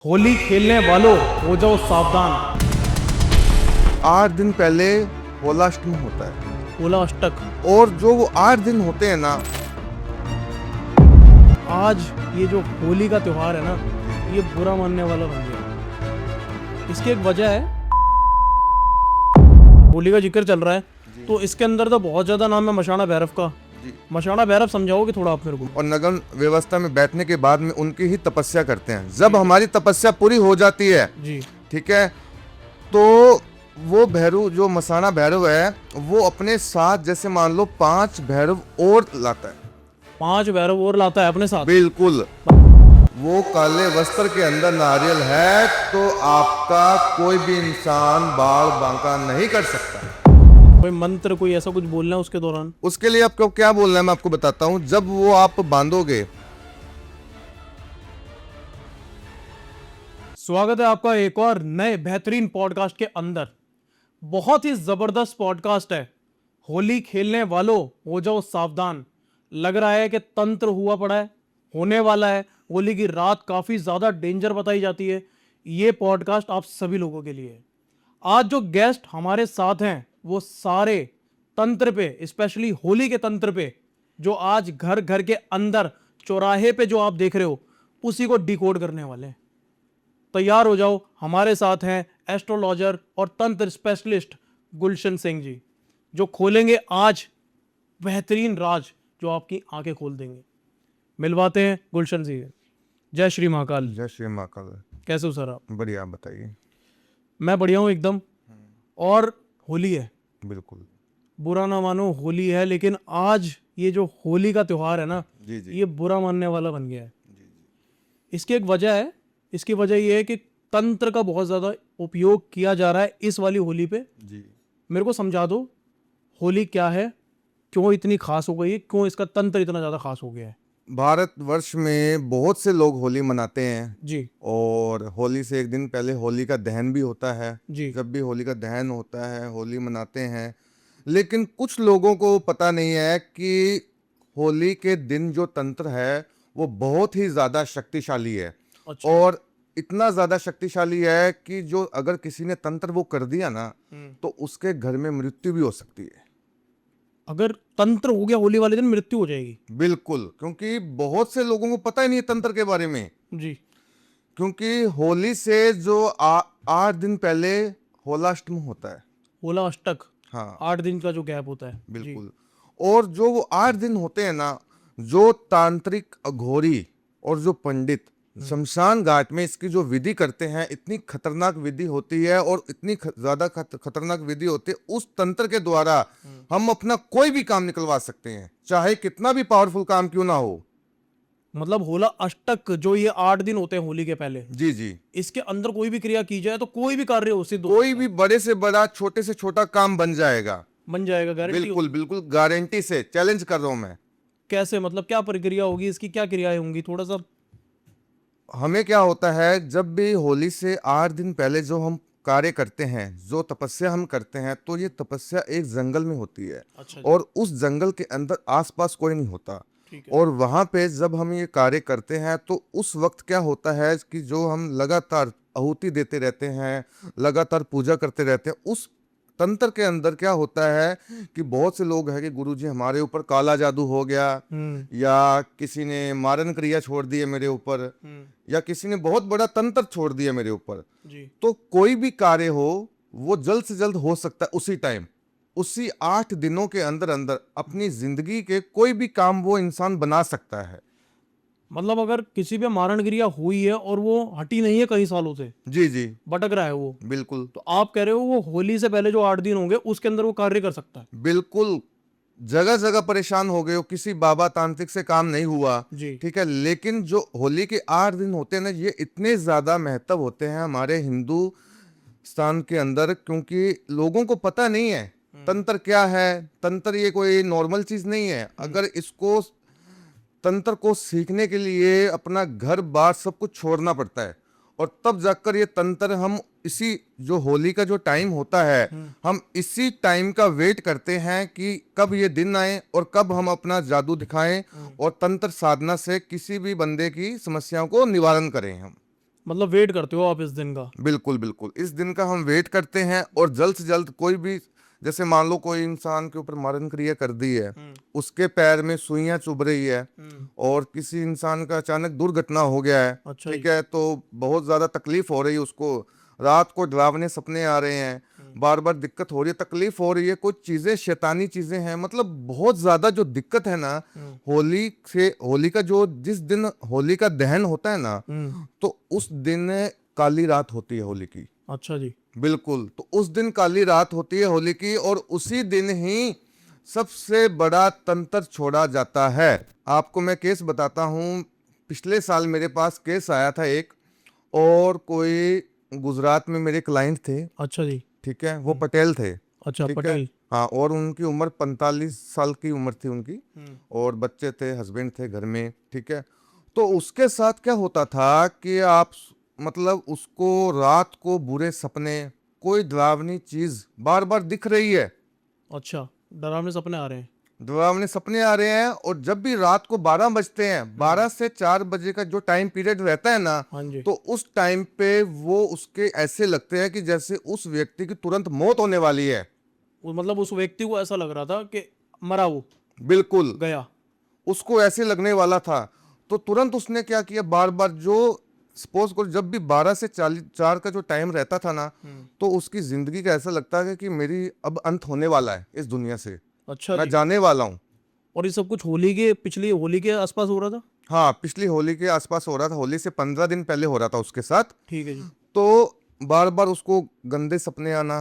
होली खेलने वालों हो जाओ सावधान। 8 दिन पहले होलाष्टमी होता है। होला अष्टक। और जो वो 8 दिन होते हैं ना, आज ये जो होली का त्योहार है ना, ये बुरा मानने वाला बन गया। इसकी एक वजह है, होली का जिक्र चल रहा है तो इसके अंदर तो बहुत ज्यादा नाम है मशाणा भैरव का। जी। मशाणा भैरव समझाओगे थोड़ा आप मेरे को? और नगन व्यवस्था में बैठने के बाद में उनकी ही तपस्या करते हैं। जब हमारी तपस्या पूरी हो जाती है, जी। ठीक है, तो वो भैरव, जो मसाना भैरव है, वो अपने साथ जैसे मान लो 5 भैरव और लाता है। 5 भैरव और लाता है अपने साथ। बिल्कुल। वो काले वस्त्र के अंदर नारियल है तो आपका कोई भी इंसान बाल बांका नहीं कर सकता। कोई मंत्र, कोई ऐसा कुछ बोलना है उसके दौरान? उसके लिए आपको क्या बोलना है मैं आपको बताता हूं। जब वो आप बांधोगे, स्वागत है आपका एक और नए बेहतरीन पॉडकास्ट के अंदर। बहुत ही जबरदस्त पॉडकास्ट है। होली खेलने वालों हो जाओ सावधान। लग रहा है कि तंत्र हुआ पड़ा है, होने वाला है। होली की रात काफी ज्यादा डेंजर बताई जाती है। ये पॉडकास्ट आप सभी लोगों के लिए है। आज जो गेस्ट हमारे साथ हैं वो सारे तंत्र पे, स्पेशली होली के तंत्र पे, जो आज घर घर के अंदर चौराहे पे जो आप देख रहे हो, उसी को डिकोड करने वाले हैं। तैयार हो जाओ। हमारे साथ हैं एस्ट्रोलॉजर और तंत्र स्पेशलिस्ट गुलशन सिंह जी, जो खोलेंगे आज बेहतरीन राज जो आपकी आंखें खोल देंगे। मिलवाते हैं गुलशन जी। जय श्री महाकाल। जय श्री महाकाल। कैसे हो सर आप? बढ़िया, आप बताइए। मैं बढ़िया हूँ एकदम। और होली है, बिल्कुल। बुरा ना मानो, होली है। लेकिन आज ये जो होली का त्योहार है ना, जी जी। ये बुरा मानने वाला बन गया है। जी जी। इसकी एक वजह है। इसकी वजह ये है कि तंत्र का बहुत ज्यादा उपयोग किया जा रहा है इस वाली होली पे। जी। मेरे को समझा दो, होली क्या है, क्यों इतनी खास हो गई है, क्यों इसका तंत्र इतना ज्यादा खास हो गया है? भारतवर्ष में बहुत से लोग होली मनाते हैं। जी और होली से एक दिन पहले होली का दहन भी होता है। जी। जब भी होली का दहन होता है, होली मनाते हैं। लेकिन कुछ लोगों को पता नहीं है कि होली के दिन जो तंत्र है वो बहुत ही ज़्यादा शक्तिशाली है। अच्छा। और इतना ज़्यादा शक्तिशाली है कि जो अगर किसी ने तंत्र वो कर दिया ना, तो उसके घर में मृत्यु भी हो सकती है। अगर तंत्र हो गया होली वाले दिन, मृत्यु हो जाएगी? बिल्कुल, क्योंकि बहुत से लोगों को पता ही नहीं है तंत्र के बारे में। जी। क्योंकि होली से जो 8 दिन पहले होलाष्टमी होता है। होला अष्टक। हाँ, 8 दिन का जो गैप होता है। जी। बिल्कुल। और जो वो 8 दिन होते हैं ना, जो तांत्रिक अघोरी और जो पंडित शमशान घाट में इसकी जो विधि करते हैं, इतनी खतरनाक विधि होती है। और इतनी ज्यादा खतरनाक विधि होती है, उस तंत्र के द्वारा हम अपना कोई भी काम निकलवा सकते हैं, चाहे कितना भी पावरफुल काम क्यों ना हो। मतलब होला अष्टक जो ये 8 दिन होते हैं होली के पहले, जी जी। इसके अंदर कोई भी क्रिया की जाए तो कोई भी कार्य हो सिद्ध हो कोई सकता भी बड़े से बड़ा, छोटे से छोटा काम बन जाएगा। है। बन जाएगा, गारंटी? बिल्कुल बिल्कुल, गारंटी से चैलेंज कर रहा हूं मैं। कैसे, मतलब क्या प्रक्रिया होगी इसकी, क्या क्रियाएं होंगी, थोड़ा सा? हमें क्या होता है, जब भी होली से 8 दिन पहले जो हम कार्य करते हैं, जो तपस्या हम करते हैं, तो ये तपस्या एक जंगल में होती है। अच्छा। और उस जंगल के अंदर आसपास कोई नहीं होता। ठीक है। और वहां पे जब हम ये कार्य करते हैं, तो उस वक्त क्या होता है कि जो हम लगातार आहुति देते रहते हैं, लगातार पूजा करते रहते हैं, उस तंत्र के अंदर क्या होता है कि बहुत से लोग हैं कि गुरुजी हमारे ऊपर काला जादू हो गया, या किसी ने मारन क्रिया छोड़ दी है मेरे ऊपर, या किसी ने बहुत बड़ा तंत्र छोड़ दिया मेरे ऊपर। जी। तो कोई भी कार्य हो, वो जल्द से जल्द हो सकता है उसी टाइम। उसी 8 दिनों के अंदर अंदर अपनी जिंदगी के कोई भी काम वो इंसान बना सकता है। मतलब अगर किसी पे मारण क्रिया हुई है और वो हटी नहीं है कई सालों से, जी जी। भटक रहा है वो, बिल्कुल तो आप कह रहे हो वो होली से पहले जो 8 दिन होंगे उसके अंदर वो कार्य कर सकता है? बिल्कुल। जगह जगह परेशान हो गए हो, किसी बाबा तांत्रिक से काम नहीं हुआ, जी। ठीक है, लेकिन जो होली के 8 दिन होते हैं ना, ये इतने ज्यादा महत्व होते हैं हमारे हिंदुस्तान के अंदर, क्योंकि लोगों को पता नहीं है तंत्र क्या है। तंत्र ये कोई नॉर्मल चीज नहीं है। अगर इसको, तंत्र को सीखने के लिए अपना घर बार सब कुछ छोड़ना पड़ता है। और तब जाकर ये तंत्र हम इसी जो होली का जो टाइम होता है, हम इसी टाइम का वेट करते हैं कि कब ये दिन आए और कब हम अपना जादू दिखाएं और तंत्र साधना से किसी भी बंदे की समस्याओं को निवारण करें हम। मतलब वेट करते हो आप इस दिन का? बिल्कुल बिल्कुल, इस दिन का हम वेट करते हैं। और जल्द से जल्द कोई भी, जैसे मान लो कोई इंसान के ऊपर मारण क्रिया कर दी है, उसके पैर में सुइयां चुभ रही है, और किसी इंसान का अचानक दुर्घटना हो गया है, अच्छा ठीक जी। है, तो बहुत ज्यादा तकलीफ हो रही है उसको, रात को डरावने सपने आ रहे हैं, बार बार दिक्कत हो रही है, तकलीफ हो रही है, कुछ चीजें शैतानी चीजें हैं, मतलब बहुत ज्यादा जो दिक्कत है ना, होली का जो जिस दिन होली का दहन होता है ना, तो उस दिन काली रात होती है होली की। अच्छा जी। बिल्कुल, तो उस दिन काली रात होती है होली की, और उसी दिन ही सबसे बड़ा तंत्र छोड़ा जाता है। आपको मैं केस बताता हूँ। पिछले साल मेरे पास केस आया था एक, और कोई गुजरात में मेरे क्लाइंट थे, अच्छा जी। ठीक है, वो पटेल थे, अच्छा, ठीक है, पटेल। हाँ, और उनकी उम्र 45 साल की उम्र थी उनकी, और बच्चे थे, हस्बैंड थे घर में, ठीक है। तो उसके साथ क्या होता था कि आप मतलब उसको रात को बुरे सपने, कोई डरावनी चीज बार बार दिख रही है, अच्छा, डरावने सपने आ रहे हैं। डरावने सपने आ रहे हैं, और जब भी रात को 12 बजते हैं, 12 से 4 बजे का जो टाइम पीरियड रहता है ना, हाँ जी। तो उस टाइम पे वो उसके ऐसे लगते हैं कि जैसे उस व्यक्ति की तुरंत मौत होने वाली है। वो मतलब उस व्यक्ति को ऐसा लग रहा था कि मरा, वो बिल्कुल, गया। उसको ऐसे लगने वाला था। तो तुरंत उसने क्या किया, बार बार जो सपोज करो जब भी 12 से 4 का जो टाइम रहता था ना, तो उसकी जिंदगी का ऐसा लगता है कि मेरी अब अंत होने वाला है इस दुनिया से, अच्छा मैं जी। जाने वाला हूँ। और ये सब कुछ होली के, पिछली होली के आसपास हो रहा था? हाँ, पिछली होली के आसपास हो रहा था, होली से 15 दिन पहले हो रहा था उसके साथ। ठीक है जी। तो बार बार उसको गंदे सपने आना,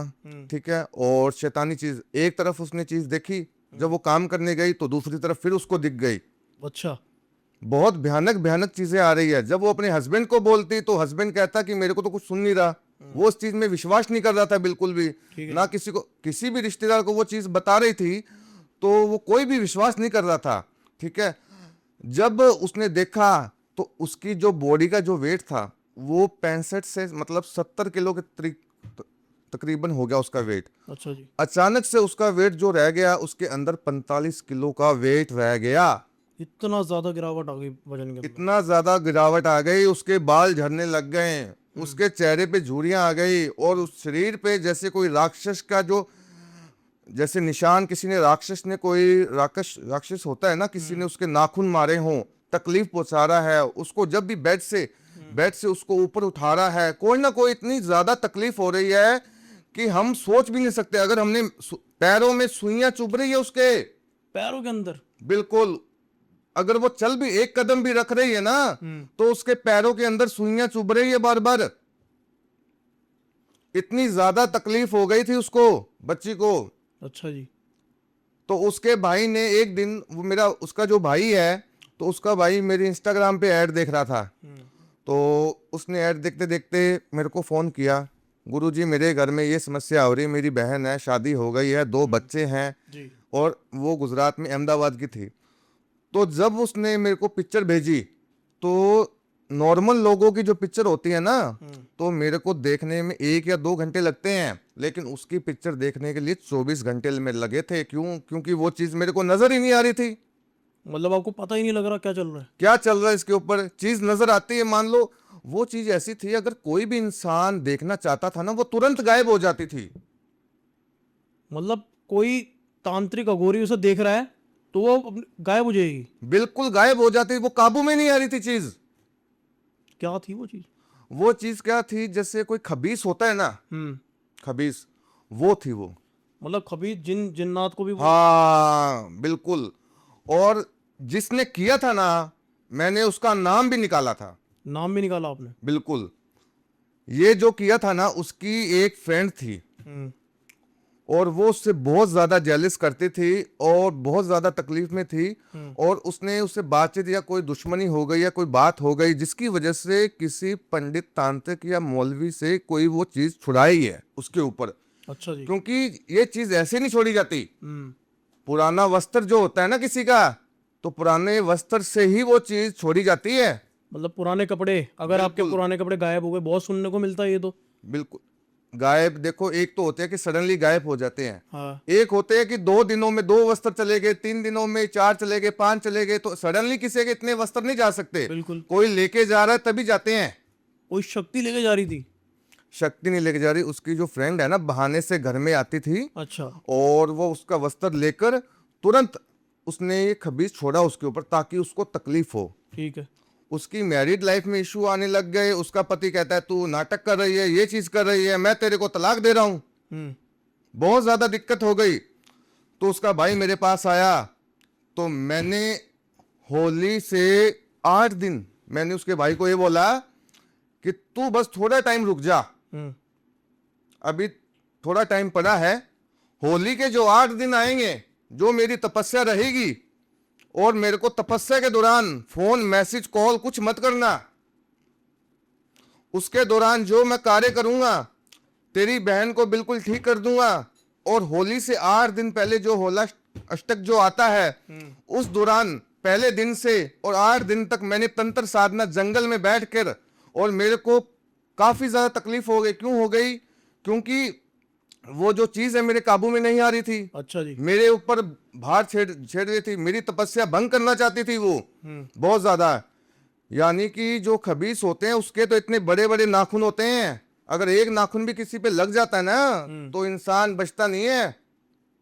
ठीक है, और शैतानी चीज, एक तरफ उसने चीज देखी, जब वो काम करने गई तो दूसरी तरफ फिर उसको दिख गई। अच्छा। बहुत भयानक भयानक चीजें आ रही है। जब वो अपने हस्बैंड को बोलती तो हस्बैंड कहता कि मेरे को तो कुछ सुन नहीं रहा, वो उस चीज में विश्वास नहीं कर रहा था बिल्कुल भी, ठीक है। ना किसी को, किसी भी रिश्तेदार को वो चीज बता रही थी तो वो कोई भी विश्वास नहीं कर रहा था, ठीक है। जब उसने देखा तो उसकी जो बॉडी का जो वेट था वो 65 से मतलब 70 किलो के तकरीबन हो गया उसका वेट। अच्छा जी। अचानक से उसका वेट जो रह गया, उसके अंदर 45 किलो का वेट रह गया। इतना ज्यादा गिरावट आ गई वजन के अंदर? इतना ज्यादा गिरावट आ गई, उसके बाल झड़ने लग गए, उसके चेहरे पे झुर्रियां आ गई, और उस शरीर पे जैसे कोई राक्षस का जो, जैसे निशान, किसी ने राक्षस ने, कोई राक्षस होता है ना, किसी ने उसके नाखून मारे हों, तकलीफ पहुंचा रहा है उसको। जब भी बेड से उसको ऊपर उठा रहा है, कोई ना कोई इतनी ज्यादा तकलीफ हो रही है कि हम सोच भी नहीं सकते। अगर हमने पैरों में सुइयां चुभ रही है उसके, पैरों के अंदर? बिल्कुल, अगर वो चल भी एक कदम भी रख रही है ना, तो उसके पैरों के अंदर सुइयां चुभ रही है बार बार। इतनी ज्यादा तकलीफ हो गई थी उसको, बच्ची को। अच्छा जी। तो उसके भाई ने एक दिन, वो मेरा उसका जो भाई है, तो उसका भाई मेरे इंस्टाग्राम पे ऐड देख रहा था, तो उसने ऐड देखते देखते मेरे को फोन किया, गुरुजी मेरे घर में ये समस्या हो रही है, मेरी बहन है, शादी हो गई है, 2 बच्चे हैं, जी। और वो गुजरात में अहमदाबाद की थी। तो जब उसने मेरे को पिक्चर भेजी, तो नॉर्मल लोगों की जो पिक्चर होती है ना, तो मेरे को देखने में 1 या 2 घंटे लगते हैं, लेकिन उसकी पिक्चर देखने के लिए 24 घंटे में लगे थे। क्यों? क्योंकि वो चीज मेरे को नजर ही नहीं आ रही थी। मतलब आपको पता ही नहीं लग रहा क्या चल रहा है? क्या चल रहा है इसके ऊपर, चीज नजर आती है। मान लो वो चीज ऐसी थी, अगर कोई भी इंसान देखना चाहता था ना, वो तुरंत गायब हो जाती थी। मतलब कोई तांत्रिक अघोरी उसे देख रहा है तो वो गायब हो जाएगी? बिल्कुल गायब हो जाती, वो काबू में नहीं आ रही थी चीज। क्या थी वो चीज? वो चीज क्या थी, जैसे कोई खबीस होता है ना, खबीस, वो थी वो। मतलब खबीर जिन्नात को भी हाँ बिल्कुल। और जिसने किया था ना, मैंने उसका नाम भी निकाला था। नाम भी निकाला आपने? बिल्कुल। ये जो किया था ना, उसकी एक फ्रेंड थी, और वो उससे बहुत ज्यादा जेलिस करती थी, और बहुत ज्यादा तकलीफ में थी, और उसने उससे बातचीत या कोई दुश्मनी हो गई या कोई बात हो गई, जिसकी वजह से किसी पंडित, तांत्रिक या मौलवी से कोई वो चीज छुड़ाई है उसके ऊपर। अच्छा जी। क्योंकि ये चीज ऐसे नहीं छोड़ी जाती। पुराना वस्त्र जो होता है ना किसी का, तो पुराने वस्त्र से ही वो चीज छोड़ी जाती है। मतलब पुराने कपड़े, अगर आपके पुराने कपड़े गायब हो गए, बहुत सुनने को मिलता है ये तो। बिल्कुल गायब, देखो एक तो होते हैं कि सडनली गायब हो जाते हैं, हाँ। एक होते हैं कि 2 दिनों में 2 वस्त्र चले गए, 3 दिनों में 4 चले गए, 5 चले गए। तो सडनली किसी के इतने वस्त्र नहीं जा सकते, बिल्कुल। कोई लेके जा रहा है तभी जाते हैं। कोई शक्ति लेके जा रही थी? शक्ति नहीं लेके जा रही, उसकी जो फ्रेंड है ना बहाने से घर में आती थी अच्छा। और वो उसका वस्त्र लेकर तुरंत उसने ये खबीज छोड़ा उसके ऊपर ताकि उसको तकलीफ हो। ठीक है। उसकी मैरिड लाइफ में इशू आने लग गए। उसका पति कहता है तू नाटक कर रही है, ये चीज कर रही है, मैं तेरे को तलाक दे रहा हूं। बहुत ज्यादा दिक्कत हो गई। तो उसका भाई मेरे पास आया, तो मैंने होली से 8 दिन मैंने उसके भाई को ये बोला कि तू बस थोड़ा टाइम रुक जा, अभी थोड़ा टाइम पड़ा है। होली के जो 8 दिन आएंगे, जो मेरी तपस्या रहेगी, और मेरे को तपस्या के दौरान फोन मैसेज कॉल कुछ मत करना। उसके दौरान जो मैं कार्य करूंगा तेरी बहन को बिल्कुल ठीक कर दूंगा। और होली से 8 दिन पहले जो होला अष्टक जो आता है, उस दौरान पहले दिन से और 8 दिन तक मैंने तंत्र साधना जंगल में बैठकर, और मेरे को काफी ज्यादा तकलीफ हो गई। क्यों हो गई? क्योंकि वो जो चीज है मेरे काबू में नहीं आ रही थी। अच्छा जी। मेरे ऊपर भार छेड़ रही थी, मेरी तपस्या भंग करना चाहती थी वो बहुत ज्यादा। यानी कि जो खबीस होते हैं उसके तो इतने बड़े बड़े नाखून होते हैं, अगर एक नाखून भी किसी पे लग जाता है ना तो इंसान बचता नहीं है।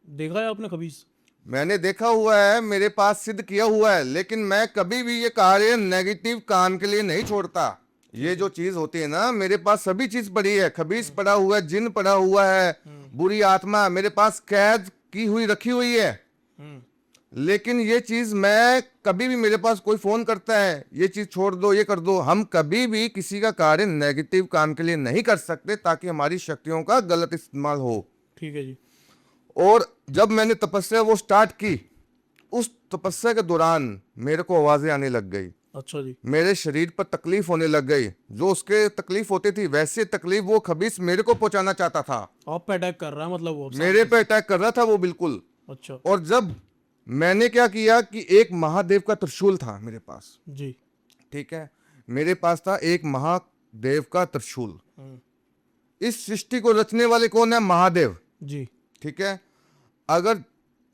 देखा है आपने खबीस? मैंने देखा हुआ है, मेरे पास सिद्ध किया हुआ है, लेकिन मैं कभी भी ये कार्य नेगेटिव काम के लिए नहीं छोड़ता। ये जो चीज होती है ना, मेरे पास सभी चीज पड़ी है। खबीस पड़ा हुआ है, जिन पड़ा हुआ है, बुरी आत्मा मेरे पास कैद की हुई रखी हुई है। लेकिन ये चीज मैं कभी भी, मेरे पास कोई फोन करता है ये चीज छोड़ दो, ये कर दो, हम कभी भी किसी का कार्य नेगेटिव काम के लिए नहीं कर सकते ताकि हमारी शक्तियों का गलत इस्तेमाल हो। ठीक है जी। और जब मैंने तपस्या वो स्टार्ट की, उस तपस्या के दौरान मेरे को आवाजें आने लग गई। अच्छा जी। मेरे शरीर पर तकलीफ होने लग गई। जो उसके तकलीफ होती थी वैसे तकलीफ वो खबीस मेरे को पहुंचाना चाहता था। आप पे अटैक कर रहा है मतलब वो? मेरे पे अटैक कर रहा था वो बिल्कुल। अच्छा। और जब मैंने क्या किया कि एक महादेव का त्रिशूल था मेरे पास। जी। ठीक है, मेरे पास था एक महादेव का त्रिशूल। इस सृष्टि को रचने वाले कौन है? महादेव जी। ठीक है, अगर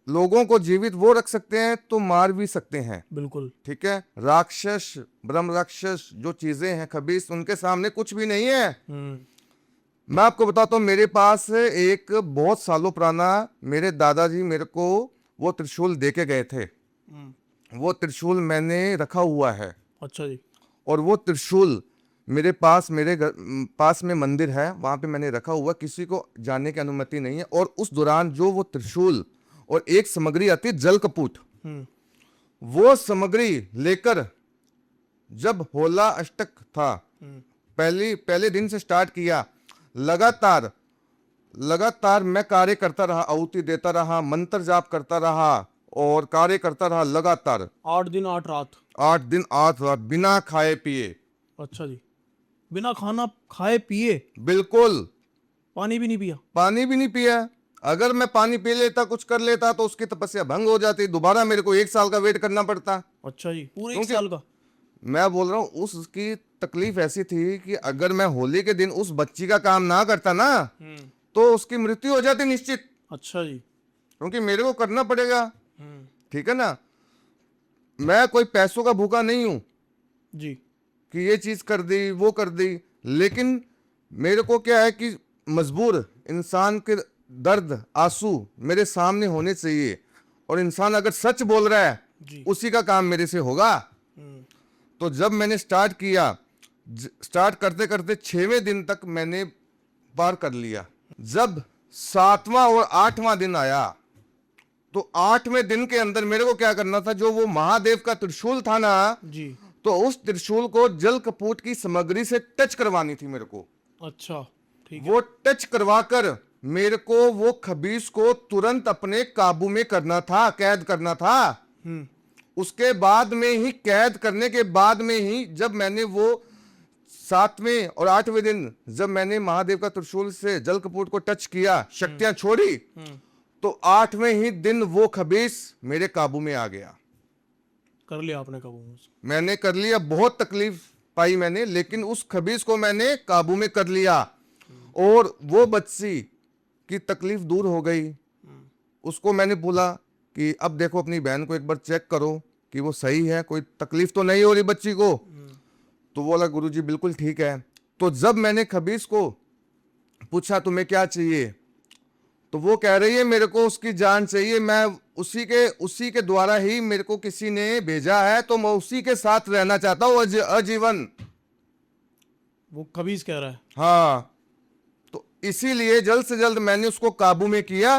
लोगों को जीवित वो रख सकते हैं तो मार भी सकते हैं। बिल्कुल। ठीक है, राक्षस ब्रह्म राक्षस जो चीजें हैं खबीस, उनके सामने कुछ भी नहीं है। मैं आपको बताता हूँ, मेरे पास एक बहुत सालों पुराना मेरे दादाजी मेरे को वो त्रिशूल दे के गए थे। वो त्रिशूल मैंने रखा हुआ है। अच्छा जी। और वो त्रिशूल मेरे पास, मेरे घर पास में मंदिर है, वहां पे मैंने रखा हुआ, किसी को जाने की अनुमति नहीं है। और उस दौरान जो वो त्रिशूल और एक सामग्री आती है जल कपूट, वो सामग्री लेकर जब होला अष्टक था, पहले दिन से स्टार्ट किया, लगातार मैं कार्य करता रहा, आहुति देता रहा, मंत्र जाप करता रहा और कार्य करता रहा लगातार। 8 दिन 8 रात? 8 दिन 8 रात बिना खाए पिए। अच्छा जी। बिना खाना खाए पिए? बिल्कुल। पानी भी नहीं पिया? पानी भी नहीं पिया। अगर मैं पानी पी लेता, कुछ कर लेता तो उसकी तपस्या भंग हो जाती, दोबारा मेरे को 1 साल का वेट करना पड़ता। अच्छा जी, पूरे 1 साल का? मैं बोल रहा हूँ उसकी तकलीफ ऐसी थी कि अगर मैं होली के दिन उस बच्ची का काम ना करता ना तो उसकी मृत्यु हो जाती निश्चित। अच्छा जी। क्योंकि मेरे को करना पड़ेगा। ठीक है ना, मैं कोई पैसों का भूखा नहीं हूं जी कि ये चीज कर दी वो कर दी, लेकिन मेरे को क्या है कि मजबूर इंसान के दर्द आंसू मेरे सामने होने चाहिए, और इंसान अगर सच बोल रहा है जी। उसी का काम मेरे से होगा। तो जब मैंने स्टार्ट किया, स्टार्ट करते करते 6वें दिन तक मैंने पार कर लिया। जब 7वां और 8वां दिन आया तो 8वें दिन के अंदर मेरे को क्या करना था, जो वो महादेव का त्रिशूल था ना जी, तो उस त्रिशूल को जल कपूट की सामग्री से टच करवानी थी मेरे को। अच्छा ठीक है। वो टच करवाकर मेरे को वो खबीस को तुरंत अपने काबू में करना था, कैद करना था। उसके बाद में ही, कैद करने के बाद में ही, जब मैंने वो 7वें और 8वें दिन जब मैंने महादेव का त्रिशूल से जल कपूट को टच किया, शक्तियां छोड़ी, तो 8वें ही दिन वो खबीस मेरे काबू में आ गया। कर लिया आपने काबू में? मैंने कर लिया। बहुत तकलीफ पाई मैंने, लेकिन उस खबीस को मैंने काबू में कर लिया और वो बच्ची की तकलीफ दूर हो गई। उसको मैंने बोला कि अब देखो अपनी बहन को एक बार चेक करो कि वो सही है, कोई तकलीफ तो नहीं हो रही बच्ची को। तो बोला गुरुजी बिल्कुल ठीक है। तो जब मैंने खबीज को पूछा तुम्हें क्या चाहिए, तो वो कह रही है मेरे को उसकी जान चाहिए, मैं उसी के द्वारा ही मेरे को किसी ने भेजा है, तो मैं उसी के साथ रहना चाहता हूँ आजीवन। वो खबीज कह रहा है। हाँ, तो इसीलिए जल्द से जल्द मैंने उसको काबू में किया,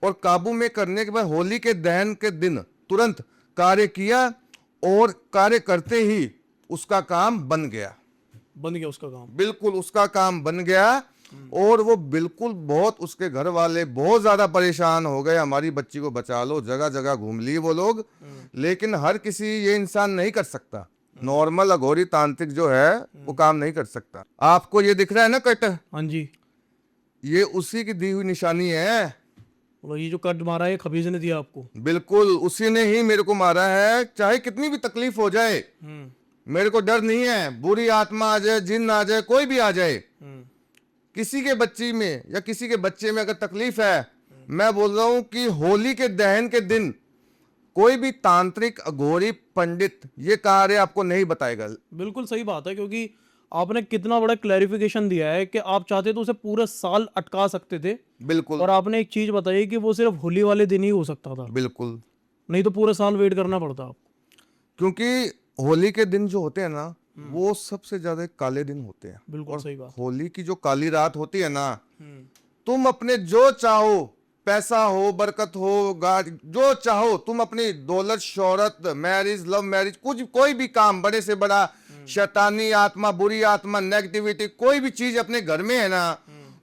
और काबू में करने के बाद होली के दहन के दिन तुरंत कार्य किया, और कार्य करते ही उसका काम बन गया। बन गया उसका काम। बिल्कुल उसका काम बन गया, और वो बिल्कुल बहुत, उसके घर वाले बहुत ज्यादा परेशान हो गए, हमारी बच्ची को बचा लो, जगह जगह घूम लिए वो लोग। लेकिन हर किसी ये इंसान नहीं कर सकता, नॉर्मल अघोरी तांत्रिक जो है वो काम नहीं कर सकता। आपको ये दिख रहा है ना कट, हाँ जी, ये उसी की दी हुई निशानी है। मतलब ये जो कट मारा है ये खबीज ने दिया आपको। बिल्कुल उसी ने ही मेरे को मारा है, चाहे कितनी भी तकलीफ हो जाए मेरे को डर नहीं है, बुरी आत्मा आ जाए, जिन आ जाए, कोई भी आ जाए, किसी के बच्ची में या किसी के बच्चे में अगर तकलीफ है, मैं बोल रहा हूं कि होली के दहन के दिन कोई भी तांत्रिक अघोरी पंडित ये कार्य आपको नहीं बताएगा। बिल्कुल सही बात है, क्योंकि आपने कितना बड़ा क्लैरिफिकेशन दिया है कि आप चाहते तो उसे पूरे साल अटका सकते थे, बिल्कुल, और आपने एक चीज बताई कि वो सिर्फ होली वाले दिन ही हो सकता था, बिल्कुल, नहीं तो पूरे साल वेट करना पड़ता आपको। क्योंकि होली के दिन जो होते हैं ना, वो सबसे ज्यादा काले दिन होते हैं। बिल्कुल सही बात। होली की जो काली रात होती है ना, तुम अपने जो चाहो, पैसा हो, बरकत हो, गाड़ी, जो चाहो तुम, अपनी दौलत, शोहरत, मैरिज, लव मैरिज, कुछ कोई भी काम, बड़े से बड़ा, शैतानी आत्मा, बुरी आत्मा, नेगेटिविटी, कोई भी चीज अपने घर में है ना,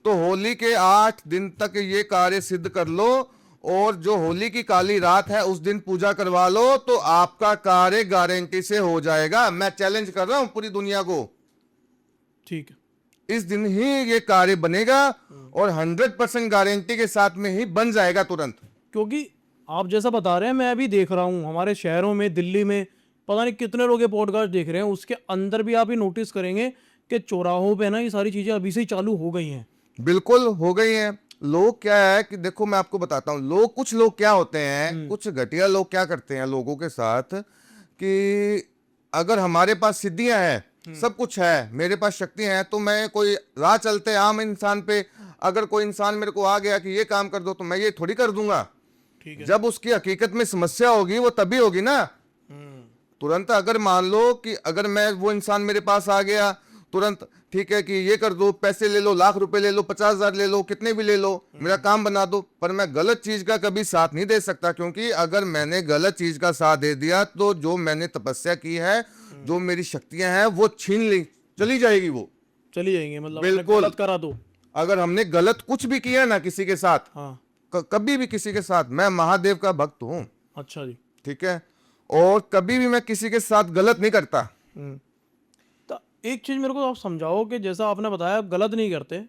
तो होली के 8 दिन तक ये कार्य सिद्ध कर लो, और जो होली की काली रात है उस दिन पूजा करवा लो, तो आपका कार्य गारंटी से हो जाएगा। मैं चैलेंज कर रहा हूं पूरी दुनिया को, ठीक है, इस दिन ही ये कार्य बनेगा, और 100% गारंटी के साथ में ही बन जाएगा तुरंत। क्योंकि आप जैसा बता रहे हैं मैं अभी देख रहा हूँ हमारे शहरों में, दिल्ली में पता नहीं कितने लोग ये पॉडकास्ट देख रहे हैं, उसके अंदर भी आप ये नोटिस करेंगे कि चौराहों पे ना ये सारी चीजें अभी से ही चालू हो गई हैं। बिल्कुल हो गई हैं। लोग क्या है कि देखो मैं आपको बताता हूँ, कुछ लोग क्या होते हैं, कुछ घटिया लोग क्या करते हैं लोगों के साथ, कि अगर हमारे पास सिद्धियां हैं, सब कुछ है, मेरे पास शक्तियां हैं, तो मैं कोई राह चलते आम इंसान पे, अगर कोई इंसान मेरे को आ गया कि ये काम कर दो, तो मैं ये थोड़ी कर दूंगा। ठीक है। जब उसकी हकीकत में समस्या होगी वो तभी होगी ना। तुरंत अगर मान लो कि अगर मैं, वो इंसान मेरे पास आ गया तुरंत, ठीक है कि ये कर दो, पैसे ले लो, लाख रुपए ले लो, 50,000 ले लो, कितने भी ले लो, मेरा काम बना दो, पर मैं गलत चीज का कभी साथ नहीं दे सकता, क्योंकि अगर मैंने गलत चीज का साथ दे दिया तो जो मैंने तपस्या की है, जो मेरी शक्तियां हैं, वो छीन ली चली जाएगी, वो चली जाएंगे, मतलब बिल्कुल। गलत करा दो। अगर हमने गलत कुछ भी किया ना किसी के साथ, हाँ, कभी भी किसी के साथ, मैं महादेव का भक्त हूँ, अच्छा जी, ठीक है, और कभी भी मैं किसी के साथ गलत नहीं करता। तो एक चीज मेरे को आप समझाओ कि जैसा आपने बताया आप गलत नहीं करते,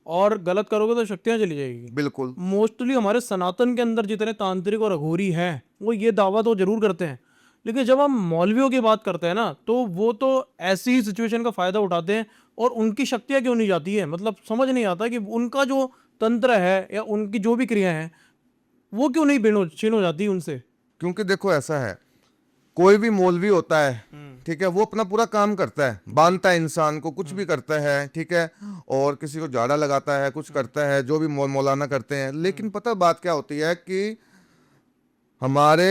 और गलत करोगे तो शक्तियां चली जाएगी। बिल्कुल, मोस्टली हमारे सनातन के अंदर जितने तांत्रिक और अघोरी हैं वो ये दावा तो जरूर करते हैं, लेकिन जब हम मौलवियों की बात करते हैं ना, तो वो तो ऐसी ही सिचुएशन का फायदा उठाते हैं, और उनकी शक्तियां क्यों नहीं जाती है, मतलब समझ नहीं आता कि उनका जो तंत्र है या उनकी जो भी क्रिया है वो क्यों नहीं छीन हो जाती उनसे। क्योंकि देखो ऐसा है, कोई भी मौलवी होता है, ठीक है, वो अपना पूरा काम करता है, बांधता है इंसान को, कुछ भी करता है, ठीक है, और किसी को झाड़ा लगाता है, कुछ करता है, जो भी मौलाना करते हैं। लेकिन पता बात क्या होती है कि हमारे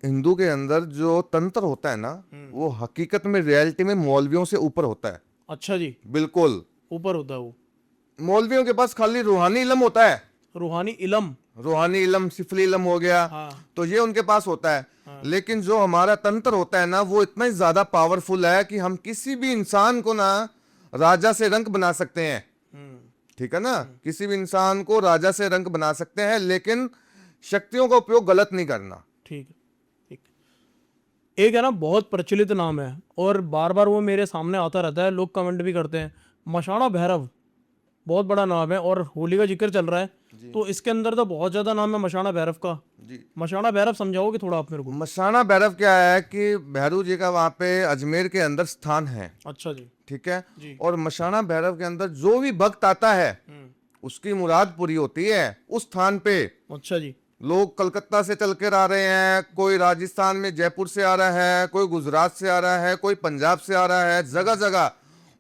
हिंदू के अंदर जो तंत्र होता है ना, वो हकीकत में, रियलिटी में मौलवियों से ऊपर होता है। अच्छा जी, बिल्कुल ऊपर होता है वो। मौलवियों के पास खाली रूहानी इल्म होता है, रूहानी इलम। रूहानी इल्म, सिफली इल्म हो गया, हाँ। तो ये उनके पास होता है। लेकिन जो हमारा तंत्र होता है ना, वो इतना ही ज्यादा पावरफुल है कि हम किसी भी इंसान को ना राजा से रंक बना सकते हैं, ठीक है ना, किसी भी इंसान को राजा से रंक बना सकते हैं, लेकिन शक्तियों का उपयोग गलत नहीं करना। ठीक है, ठीक। एक है ना बहुत प्रचलित नाम है, और बार बार वो मेरे सामने आता रहता है, लोग कमेंट भी करते हैं, मशाणा भैरव। बहुत बड़ा नाम है, और होली का जिक्र चल रहा है, तो इसके अंदर तो बहुत ज्यादा नाम है मशाणा भैरव का जी। मशाणा भैरव समझाओगे थोड़ा आप मेरे को। मशाना भैरव क्या है कि भैरू जी का वहां पे अजमेर के अंदर स्थान है, अच्छा जी, ठीक है, जी। और मशाना भैरव के अंदर जो भी भक्त आता है उसकी मुराद पूरी होती है उस स्थान पे। अच्छा जी, लोग कलकत्ता से चल कर आ रहे हैं, कोई राजस्थान में जयपुर से आ रहा है, कोई गुजरात से आ रहा है, कोई पंजाब से आ रहा है, जगह जगह,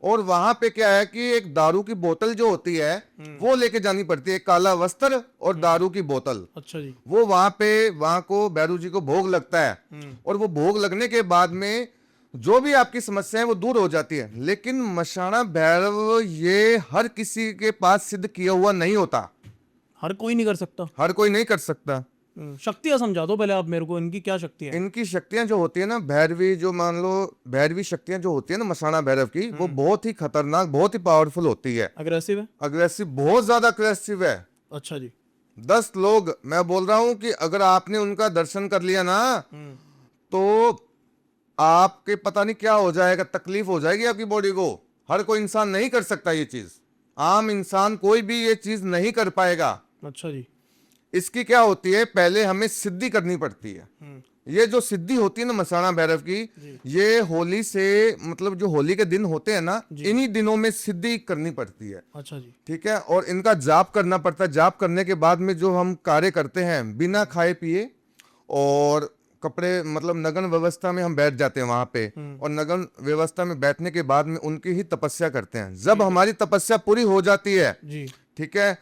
और वहां पे क्या है कि एक दारू की बोतल जो होती है वो लेके जानी पड़ती है, काला वस्त्र और दारू की बोतल। अच्छा जी। वो वहां को भैरू जी को भोग लगता है और वो भोग लगने के बाद में जो भी आपकी समस्या है वो दूर हो जाती है। लेकिन मशाना भैरव ये हर किसी के पास सिद्ध किया हुआ नहीं होता, हर कोई नहीं कर सकता। हर कोई नहीं कर सकता। शक्तियां समझा दो पहले आप मेरे को, इनकी क्या शक्ति है? इनकी शक्तियां जो होती है ना भैरवी, जो मान लो भैरवी शक्तियां जो होती है ना मसाना भैरव की, वो बहुत ही खतरनाक, बहुत ही पावरफुल होती है। अग्रेसिव है? अग्रेसिव, बहुत ज्यादा अग्रेसिव है। अच्छा जी। 10 लोग, मैं बोल रहा हूं कि अगर आपने उनका दर्शन कर लिया ना तो आपके पता नहीं क्या हो जाएगा, तकलीफ हो जाएगी आपकी बॉडी को। हर कोई इंसान नहीं कर सकता ये चीज, आम इंसान कोई भी ये चीज नहीं कर पाएगा। अच्छा जी। इसकी क्या होती है, पहले हमें सिद्धि करनी पड़ती है। ये जो सिद्धि होती है ना मसाना भैरव की, ये होली से मतलब जो होली के दिन होते हैं ना, इन्हीं दिनों में सिद्धि करनी पड़ती है। अच्छा जी। ठीक है, और इनका जाप करना पड़ता है। जाप करने के बाद में जो हम कार्य करते हैं बिना खाए पिए और कपड़े मतलब नग्न व्यवस्था में हम बैठ जाते हैं वहां पे, और नग्न व्यवस्था में बैठने के बाद में उनकी ही तपस्या करते हैं। जब हमारी तपस्या पूरी हो जाती है, जी। ठीक है,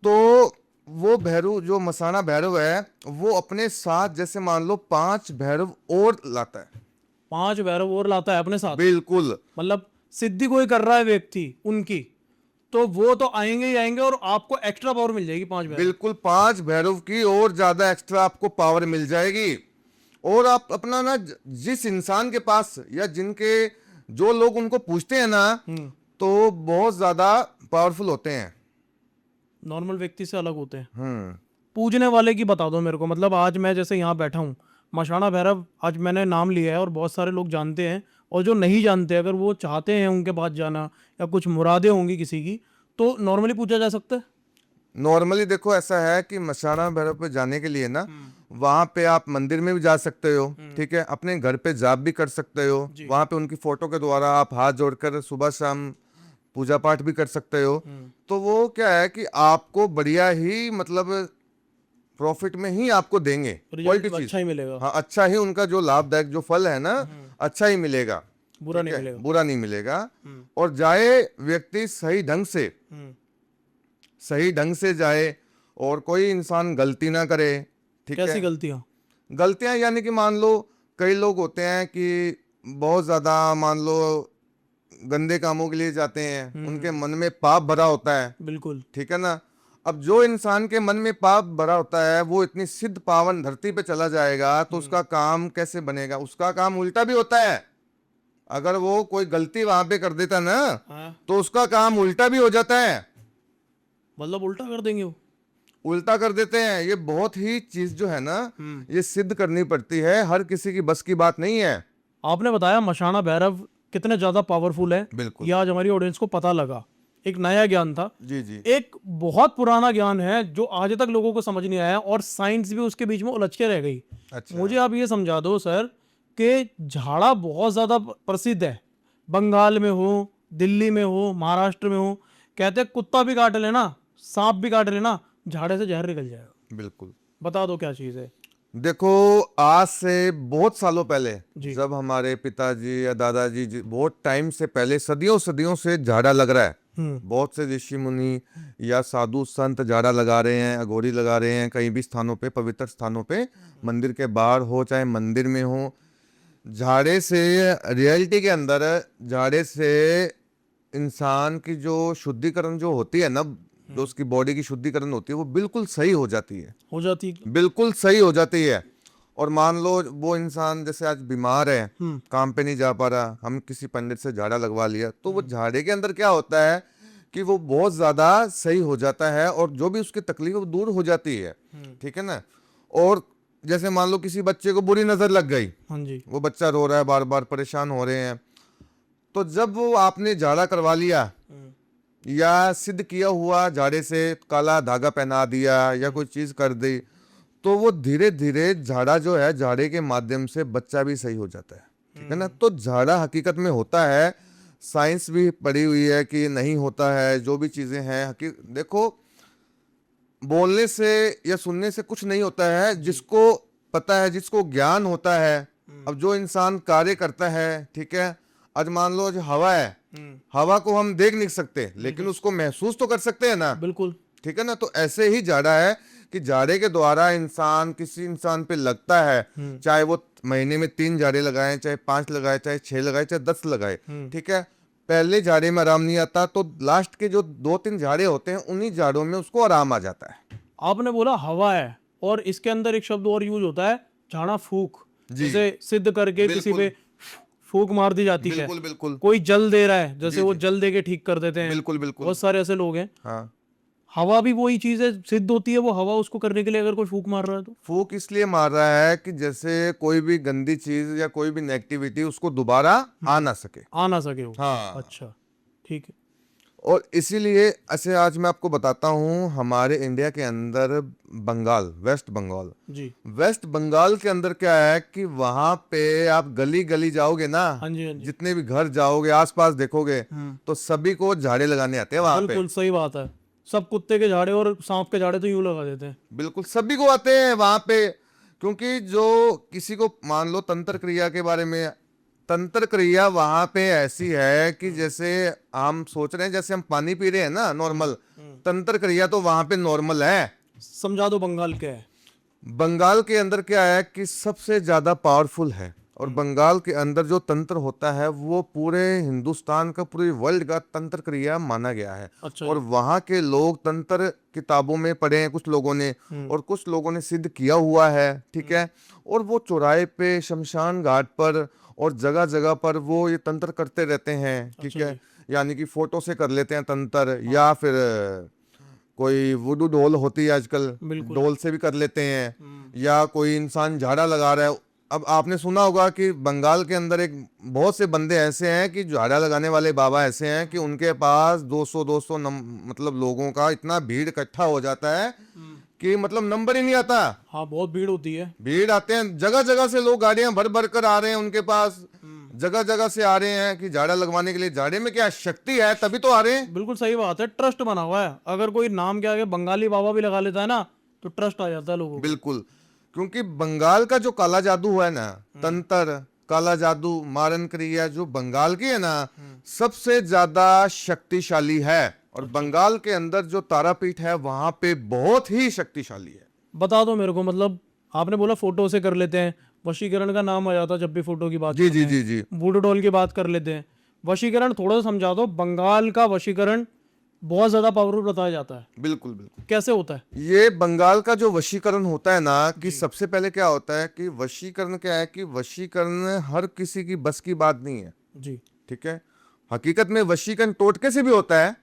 तो वो भैरव जो मसाना भैरव है वो अपने साथ जैसे मान लो 5 भैरव और लाता है। 5 भैरव और लाता है अपने साथ? बिल्कुल। मतलब सिद्धि कोई कर रहा है व्यक्ति उनकी, तो वो तो आएंगे ही आएंगे और आपको एक्स्ट्रा पावर मिल जाएगी 5 भैरव। बिल्कुल, 5 भैरव की और ज्यादा एक्स्ट्रा आपको पावर मिल जाएगी। और आप अपना ना जिस इंसान के पास या जिनके जो लोग उनको पूछते हैं ना, तो बहुत ज्यादा पावरफुल होते हैं, नॉर्मल व्यक्ति से अलग होते हैं। पूजने वाले की बता दो मेरे को, मतलब आज मैं जैसे यहाँ बैठा हूँ, मशाना भैरव आज मैंने नाम लिया है और बहुत सारे लोग जानते हैं, और जो नहीं जानते अगर वो चाहते हैं उनके पास जाना या कुछ मुरादें होंगी किसी की, तो नॉर्मली पूछा जा सकता है? नॉर्मली देखो ऐसा है कि मशाना भैरव पे जाने के लिए ना वहां पे आप मंदिर में भी जा सकते हो, ठीक है, अपने घर पे जाप भी कर सकते हो। वहां पे उनकी फोटो के द्वारा आप हाथ जोड़कर सुबह शाम पूजा पाठ भी कर सकते हो। तो वो क्या है कि आपको बढ़िया ही मतलब प्रॉफिट में ही आपको देंगे, क्वालिटी चीज। अच्छा ही मिलेगा। हाँ, अच्छा ही उनका जो लाभदायक जो फल है ना, अच्छा ही मिलेगा, बुरा ठीक नहीं है? मिलेगा। बुरा नहीं मिलेगा। और जाए व्यक्ति सही ढंग से, सही ढंग से जाए और कोई इंसान गलती ना करे, ठीक है? कैसी गलतियां? गलतियां यानी कि मान लो कई लोग होते हैं कि बहुत ज्यादा मान लो गंदे कामों के लिए जाते हैं, उनके मन में पाप भरा होता है, बिल्कुल। ठीक है ना। अब जो इंसान के मन में पाप भरा होता है वो इतनी सिद्ध पावन धरती पे चला जाएगा तो उसका काम कैसे बनेगा? उसका काम उल्टा भी होता है। अगर वो कोई गलती वहां पे कर देता ना, हाँ। तो उसका काम उल्टा भी हो जाता है। मतलब उल्टा कर देंगे वो? उल्टा कर देते हैं। ये बहुत ही चीज जो है ना, ये सिद्ध करनी पड़ती है, हर किसी की बस की बात नहीं है। आपने बताया मशाना भैरव कितने ज्यादा पावरफुल है, बिल्कुल। ये आज हमारी ऑडियंस को पता लगा, एक नया ज्ञान था। जी जी। एक बहुत पुराना ज्ञान है जो आज तक लोगों को समझ नहीं आया और साइंस भी उसके बीच में उलझ के रह गई। अच्छा। मुझे आप ये समझा दो सर कि झाड़ा बहुत ज्यादा प्रसिद्ध है, बंगाल में हो, दिल्ली में हो, महाराष्ट्र में हो, कहते हैं कुत्ता भी काट लेना, सांप भी काट लेना, झाड़े से जहर निकल जाएगा। बिल्कुल। बता दो क्या चीज है? देखो, आज से बहुत सालों पहले जी। जब हमारे पिताजी या दादाजी बहुत टाइम से पहले, सदियों सदियों से झाड़ा लग रहा है, बहुत से ऋषि मुनि या साधु संत झाड़ा लगा रहे हैं, अघोरी लगा रहे हैं, कहीं भी स्थानों पे, पवित्र स्थानों पे, मंदिर के बाहर हो चाहे मंदिर में हो। झाड़े से रियलिटी के अंदर झाड़े से इंसान की जो शुद्धिकरण जो होती है ना, जो उसकी बॉडी की शुद्धिकरण होती है वो बिल्कुल सही हो जाती है, हो जाती है? बिल्कुल सही हो जाती है। और मान लो वो इंसान जैसे आज बीमार है, काम पे नहीं जा पा रहा, हम किसी पंडित से झाड़ा लगवा लिया, तो वो झाड़े के अंदर क्या होता है कि वो बहुत ज्यादा सही हो जाता है और जो भी उसकी तकलीफ है वो दूर हो जाती है, ठीक है ना। और जैसे मान लो किसी बच्चे को बुरी नजर लग गई, हाँ जी। वो बच्चा रो रहा है, बार बार परेशान हो रहे हैं, तो जब वो आपने झाड़ा करवा लिया या सिद्ध किया हुआ झाड़े से काला धागा पहना दिया या कोई चीज कर दी, तो वो धीरे धीरे झाड़ा जो है, झाड़े के माध्यम से बच्चा भी सही हो जाता है, ठीक है ना। तो झाड़ा हकीकत में होता है, साइंस भी पढ़ी हुई है कि नहीं होता है, जो भी चीजें हैं देखो, बोलने से या सुनने से कुछ नहीं होता है, जिसको पता है, जिसको ज्ञान होता है। अब जो इंसान कार्य करता है, ठीक है, आज मान लो जो हवा है, हवा को हम देख नहीं सकते लेकिन उसको महसूस तो कर सकते हैं ना। बिल्कुल। ठीक है ना। तो ऐसे ही जाड़ा है कि जाड़े के द्वारा किसी इंसान पे लगता है, चाहे वो महीने में 3 जाड़े लगाए, चाहे 5 लगाए, चाहे 6 लगाए, चाहे 10 लगाए। ठीक है। पहले जाड़े में आराम नहीं आता तो लास्ट के जो 2-3 जाड़े होते हैं उन्हीं जाड़ों में उसको आराम आ जाता है। आपने बोला हवा है, और इसके अंदर एक शब्द और यूज होता है, झाड़ा फूक। जैसे सिद्ध करके किसी पे फूक मार दी जाती है। बिल्कुल बिल्कुल कोई जल दे रहा है, जैसे वो जल दे के ठीक कर देते हैं। बिल्कुल बिल्कुल। बहुत सारे ऐसे लोग हैं। हाँ, हवा भी वही चीज है, सिद्ध होती है वो हवा, उसको करने के लिए अगर कोई फूक मार रहा है तो। फूक इसलिए मार रहा है कि जैसे कोई भी गंदी चीज या कोई भी नेगेटिविटी उसको दोबारा आ ना सके। आ ना सके वो। हाँ। अच्छा, ठीक है। और इसीलिए ऐसे आज मैं आपको बताता हूँ, हमारे इंडिया के अंदर बंगाल, वेस्ट बंगाल, जी। वेस्ट बंगाल के अंदर क्या है कि वहां पे आप गली गली जाओगे ना, हाँ जी, हाँ जी। जितने भी घर जाओगे आसपास देखोगे तो सभी को झाड़े लगाने आते हैं वहां पे। बिल्कुल सही बात है। सब कुत्ते के झाड़े और सांप के झाड़े तो यूं लगा देते हैं। बिल्कुल सभी को आते हैं वहां पे, क्योंकि जो किसी को मान लो तंत्र क्रिया के बारे में, तंत्र क्रिया वहां पे ऐसी है कि जैसे हम सोच रहे हैं जैसे हम पानी पी रहे हैं ना नॉर्मल, तंत्र क्रिया तो वहां पे नॉर्मल है। समझा दो बंगाल क्या है। बंगाल के अंदर क्या है कि सबसे ज्यादा पावरफुल है, और बंगाल के अंदर जो तंत्र होता है वो पूरे हिंदुस्तान का, पूरे वर्ल्ड का तंत्र क्रिया माना गया है। अच्छा। और वहाँ के लोग तंत्र किताबों में पढ़े हैं कुछ लोगों ने, और कुछ लोगों ने सिद्ध किया हुआ है। ठीक है। और वो चौराहे पे, शमशान घाट पर और जगह जगह पर वो ये तंत्र करते रहते हैं। ठीक अच्छा है। यानी कि फोटो से कर लेते हैं तंत्र, या फिर कोई वुडू डोल होती है आजकल, बिल्कुल। डोल से भी कर लेते हैं, या कोई इंसान झाड़ा लगा रहा है। अब आपने सुना होगा कि बंगाल के अंदर एक बहुत से बंदे ऐसे हैं कि झाड़ा लगाने वाले बाबा ऐसे हैं कि उनके पास 200 मतलब लोगों का इतना भीड़ इकट्ठा हो जाता है कि मतलब नंबर ही नहीं आता। हाँ, बहुत भीड़ होती है। भीड़ आते हैं, जगह जगह से लोग गाड़ियां भर भर कर आ रहे हैं उनके पास, जगह जगह से आ रहे हैं कि झाड़ा लगवाने के लिए। झाड़े में क्या शक्ति है, तभी तो आ रहे हैं। बिल्कुल सही बात है, ट्रस्ट बना हुआ है। अगर कोई नाम के आगे बंगाली बाबा भी लगा लेता है ना तो ट्रस्ट आ जाता है लोगों को। बिल्कुल। क्योंकि बंगाल का जो काला जादू है ना, तंत्र, काला जादू, मारन क्रिया जो बंगाल की है ना, सबसे ज्यादा शक्तिशाली है। और बंगाल के अंदर जो तारापीठ है वहां पे बहुत ही शक्तिशाली है। बता दो मेरे को, मतलब आपने बोला फोटो से कर लेते हैं, वशीकरण का नाम आ जाता है जब भी फोटो की बात जी करते जी हैं। जी जी। वुडू डॉल की बात कर लेते हैं। वशीकरण थोड़ा सा समझा दो। बंगाल का वशीकरण बहुत ज्यादा पावरफुल बताया जाता है, बिल्कुल बिल्कुल। कैसे होता है? ये बंगाल का जो वशीकरण होता है ना, कि सबसे पहले क्या होता है कि वशीकरण क्या है कि वशीकरण हर किसी की बस की बात नहीं है। जी। ठीक है। हकीकत में वशीकरण टोटके से भी होता है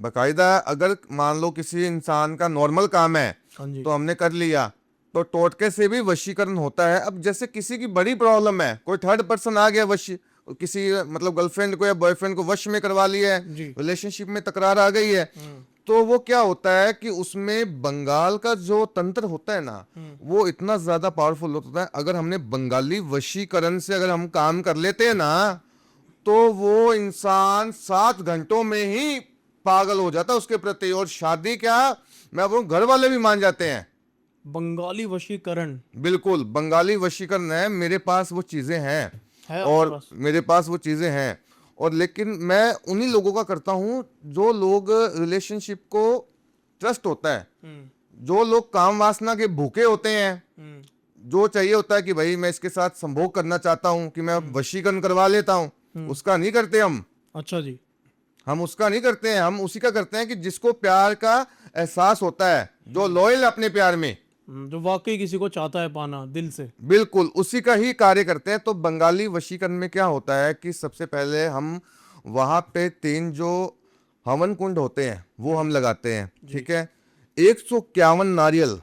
बकायदा। अगर मान लो किसी इंसान का नॉर्मल काम है हाँ जी। तो हमने कर लिया, तो टोटके से भी वशीकरण होता है। अब जैसे किसी की बड़ी प्रॉब्लम है, कोई थर्ड पर्सन आ गया, वशी किसी मतलब गर्लफ्रेंड को या बॉयफ्रेंड को वश में करवा लिया है, जी। रिलेशनशिप में तकरार आ गई है, तो वो क्या होता है कि उसमें बंगाल का जो तंत्र होता है ना, वो इतना ज्यादा पावरफुल होता है। अगर हमने बंगाली वशीकरण से अगर हम काम कर लेते हैं ना, तो वो इंसान 7 घंटों में ही पागल हो जाता है उसके प्रति। और शादी क्या, मैं बोलूं घर वाले भी मान जाते हैं। बंगाली वशीकरण बिल्कुल बंगाली वशीकरण है, मेरे पास वो चीजें हैं। है आपके और पास? मेरे पास वो चीजें हैं। और लेकिन मैं उन्हीं लोगों का करता हूं जो लोग रिलेशनशिप को ट्रस्ट होता है, जो लोग काम वासना के भूखे होते हैं, जो चाहिए होता है कि भाई मैं इसके साथ संभोग करना चाहता हूं, कि मैं वशीकरण करवा लेता हूं, उसका नहीं करते हम। अच्छा जी। हम उसका नहीं करते हैं, हम उसी का करते हैं कि जिसको प्यार का एहसास होता है, जो लॉयल अपने प्यार में, जो वाकई किसी को चाहता है पाना दिल से। बिल्कुल उसी का ही कार्य करते हैं। तो बंगाली वशीकरण में क्या होता है कि सबसे पहले हम वहां पे 3 जो हवन कुंड होते हैं वो हम लगाते हैं। ठीक है। 151 नारियल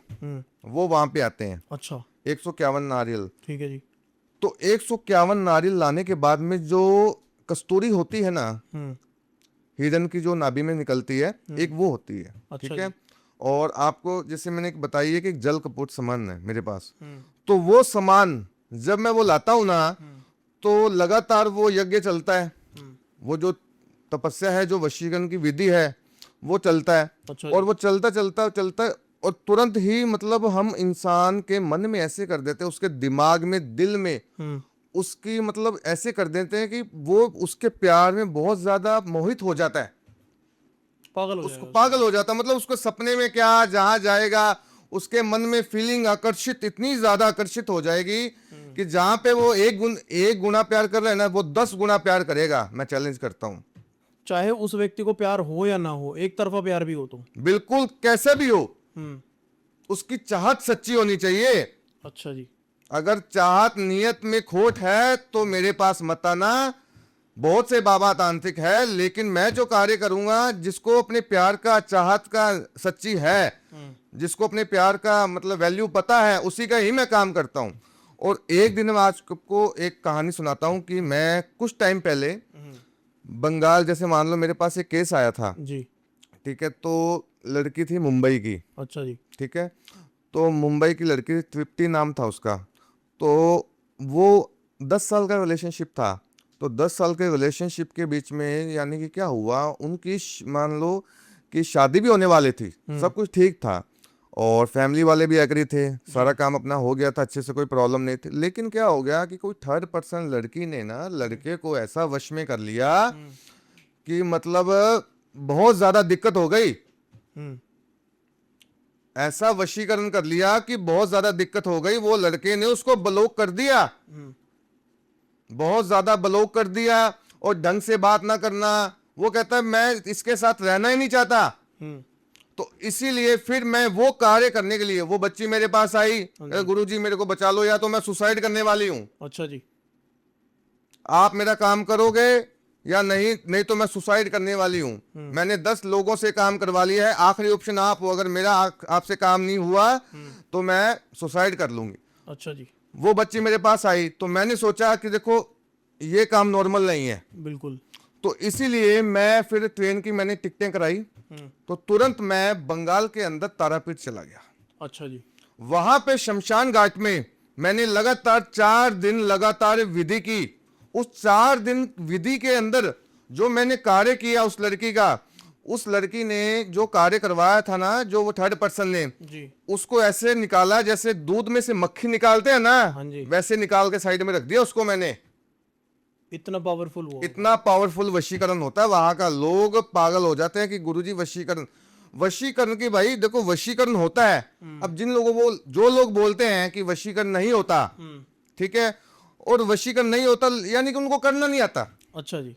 वो वहां पे आते हैं। अच्छा। 151 नारियल। ठीक है जी। तो 151 नारियल लाने के बाद में जो कस्तूरी होती है ना, हिरन की जो नाभि में निकलती है, एक वो होती है। अच्छा ठीक है। जी। और आपको जैसे मैंने एक बताई है कि एक जल कपूट सामान है मेरे पास, तो वो सामान जब मैं वो लाता हूं ना, तो लगातार वो यज्ञ चलता है, वो जो तपस्या है, जो वशीकरण की विधि है, वो चलता है। अच्छा और वो चलता चलता चलता है, और तुरंत ही मतलब हम इंसान के मन में ऐसे कर देते हैं, उसके दिमाग में, दिल में उसकी मतलब ऐसे कर देते हैं कि वो उसके प्यार में बहुत ज्यादा मोहित हो जाता है, पागल हो उसको जाएगा। पागल हो जाता है। मतलब उसको सपने में क्या, जहां जाएगा उसके मन में फीलिंग आकर्षित, इतनी ज्यादा आकर्षित हो जाएगी कि जहां पे वो एक गुना प्यार कर रहा है ना, वो 10 गुना प्यार करेगा। मैं चैलेंज करता हूं। चाहे उस व्यक्ति को प्यार हो या ना हो, एक तरफा प्यार भी हो तो। बिल्कुल, कैसे भी हो, हम्म। उसकी चाहत सच्ची होनी चाहिए। अच्छा जी। अगर चाहत नियत में खोट है तो मेरे पास मत आना। बहुत से बाबा तांत्रिक है, लेकिन मैं जो कार्य करूंगा, जिसको अपने प्यार का, चाहत का सच्ची है, जिसको अपने प्यार का मतलब वैल्यू पता है, उसी का ही मैं काम करता हूं। और एक दिन मैं आज को एक कहानी सुनाता हूं कि मैं कुछ टाइम पहले बंगाल, जैसे मान लो मेरे पास एक केस आया था, जी। ठीक है। तो लड़की थी मुंबई की, अच्छा जी। ठीक है। तो मुंबई की लड़की, तृप्ति नाम था उसका। तो वो 10 साल का रिलेशनशिप था। तो 10 साल के रिलेशनशिप के बीच में यानी कि क्या हुआ, उनकी मान लो कि शादी भी होने वाली थी, सब कुछ ठीक था, और फैमिली वाले भी एग्री थे, सारा काम अपना हो गया था अच्छे से, कोई प्रॉब्लम नहीं थी। लेकिन क्या हो गया कि कोई थर्ड पर्सन लड़की ने ना लड़के को ऐसा वश में कर लिया कि मतलब बहुत ज्यादा दिक्कत हो गई। हम्म। ऐसा वशीकरण कर लिया कि बहुत ज्यादा दिक्कत हो गई। वो लड़के ने उसको ब्लॉक कर दिया, बहुत ज्यादा ब्लॉक कर दिया, और ढंग से बात ना करना। वो कहता है मैं इसके साथ रहना ही नहीं चाहता। तो इसीलिए फिर मैं वो कार्य करने के लिए, वो बच्ची मेरे पास आई, गुरुजी मेरे को बचा लो, या तो मैं सुसाइड करने वाली हूं, अच्छा जी। आप मेरा काम करोगे या नहीं, नहीं तो मैं सुसाइड करने वाली हूं। मैंने 10 लोगों से काम करवा लिया है, आखिरी ऑप्शन आप हो, अगर मेरा आपसे काम नहीं हुआ तो मैं सुसाइड कर लूंगी। अच्छा जी। वो बच्ची मेरे पास आई, तो मैंने सोचा कि देखो ये काम नॉर्मल नहीं है। बिल्कुल। तो इसीलिए मैं फिर ट्रेन की मैंने टिकटें कराई, तो तुरंत मैं बंगाल के अंदर तारापीठ चला गया। अच्छा जी। वहां पे शमशान घाट में मैंने लगातार 4 दिन लगातार विधि की। उस 4 दिन विधि के अंदर जो मैंने कार्य किया उस लड़की का, उस लड़की ने जो कार्य करवाया था ना, जो वो थर्ड पर्सन ने, जी। उसको ऐसे निकाला जैसे दूध में से मक्खी निकालते हैं ना, हाँ जी। वैसे निकाल के साइड में रख दिया उसको मैंने। इतना पावरफुल वो। इतना पावरफुल वशीकरण होता है, वहां का लोग पागल हो जाते हैं कि गुरुजी वशीकरण, वशीकरण की भाई देखो वशीकरण होता है। अब जिन लोगों को, जो लोग बोलते हैं कि वशीकरण नहीं होता, ठीक है, और वशीकरण नहीं होता यानी कि उनको करना नहीं आता। अच्छा जी।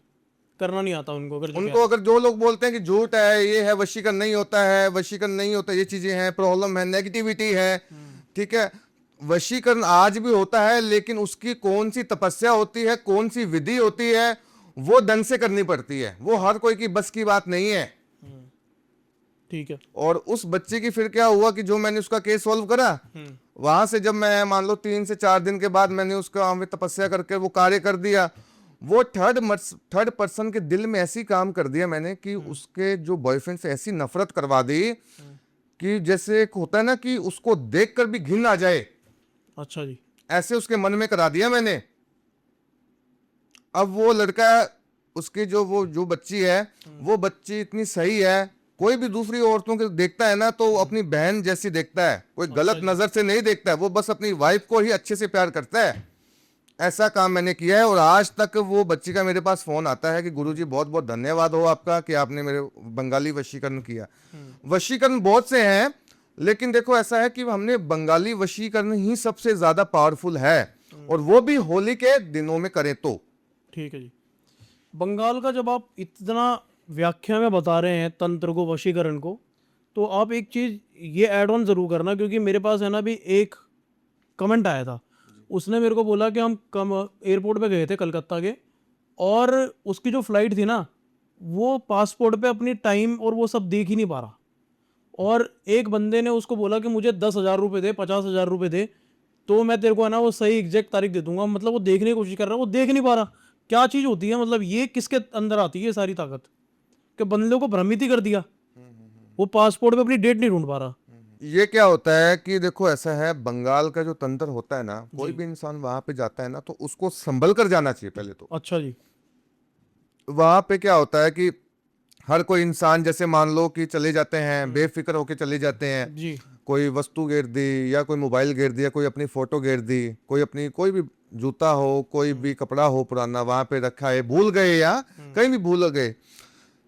करना नहीं आता उनको, अगर जो उनको अगर जो लोग बोलते हैं कि झूठ है, ये है, वशीकरण नहीं होता है, वशीकरण नहीं होता, ये चीजें हैं, प्रॉब्लम है, नेगेटिविटी है, ठीक है। वशीकरण आज भी होता है, लेकिन उसकी कौन सी तपस्या होती है, कौन सी विधि होती है, वो ढंग से करनी पड़ती है। वो हर कोई की बस की बात नहीं है। ठीक है। और उस बच्चे की फिर क्या हुआ कि जो मैंने उसका केस सॉल्व करा, वहां से जब मैं मान लो 3 से 4 दिन के बाद मैंने उसका हमें तपस्या करके वो कार्य कर दिया, वो थर्ड पर्सन के दिल में ऐसी काम कर दिया मैंने कि उसके जो बॉयफ्रेंड से ऐसी नफरत करवा दी कि जैसे एक होता है ना कि उसको देखकर भी घिन आ जाए, अच्छा जी। ऐसे उसके मन में करा दिया मैंने। अब वो लड़का, उसकी जो बच्ची है, वो बच्ची इतनी सही है, कोई भी दूसरी औरतों को देखता है ना तो वो अपनी बहन जैसी देखता है, कोई गलत नजर से नहीं देखता है, वो बस अपनी वाइफ को ही अच्छे से प्यार करता है। ऐसा काम मैंने किया है, और आज तक वो बच्ची का मेरे पास फोन आता है कि गुरुजी बहुत बहुत धन्यवाद हो आपका कि आपने मेरे बंगाली वशीकरण किया। वशीकरण बहुत से हैं, लेकिन देखो ऐसा है कि हमने बंगाली वशीकरण ही सबसे ज्यादा पावरफुल है, और वो भी होली के दिनों में करें तो। ठीक है जी। बंगाल का जब आप इतना व्याख्या में बता रहे हैं तंत्र को, वशीकरण को, तो आप एक चीज़ ये ऐड ऑन ज़रूर करना, क्योंकि मेरे पास है ना भी एक कमेंट आया था। उसने मेरे को बोला कि हम एयरपोर्ट पे गए थे कलकत्ता के, और उसकी जो फ्लाइट थी ना, वो पासपोर्ट पे अपनी टाइम और वो सब देख ही नहीं पा रहा। और एक बंदे ने उसको बोला कि मुझे 10,000 रुपये दे, 50,000 रुपये दे, तो मैं तेरे को है ना वो सही एग्जैक्ट तारीख दे दूंगा। मतलब वो देखने की कोशिश कर रहा है, वो देख नहीं पा रहा। क्या चीज़ होती है, मतलब ये किसके अंदर आती है ये सारी ताकत, कि बंदे को भ्रमित ही कर दिया। वो पासपोर्ट पे अपनी डेट नहीं ढूंढ पा रहा। ये क्या होता है कि देखो ऐसा है, बंगाल का जो तंत्र होता है ना, कोई भी इंसान वहां पे जाता है ना तो उसको संभल कर जाना चाहिए पहले तो। अच्छा जी। वहां पे क्या होता है कि हर कोई इंसान जैसे मान लो कि चले जाते हैं, बेफिक्र होके चले जाते हैं, जी। कोई वस्तु गिर दी, या कोई मोबाइल गिर दिया, कोई अपनी फोटो गिर दी, कोई अपनी कोई भी जूता हो, कोई भी कपड़ा हो पुराना वहां पे रखा है, भूल गए या कहीं भी भूल गए।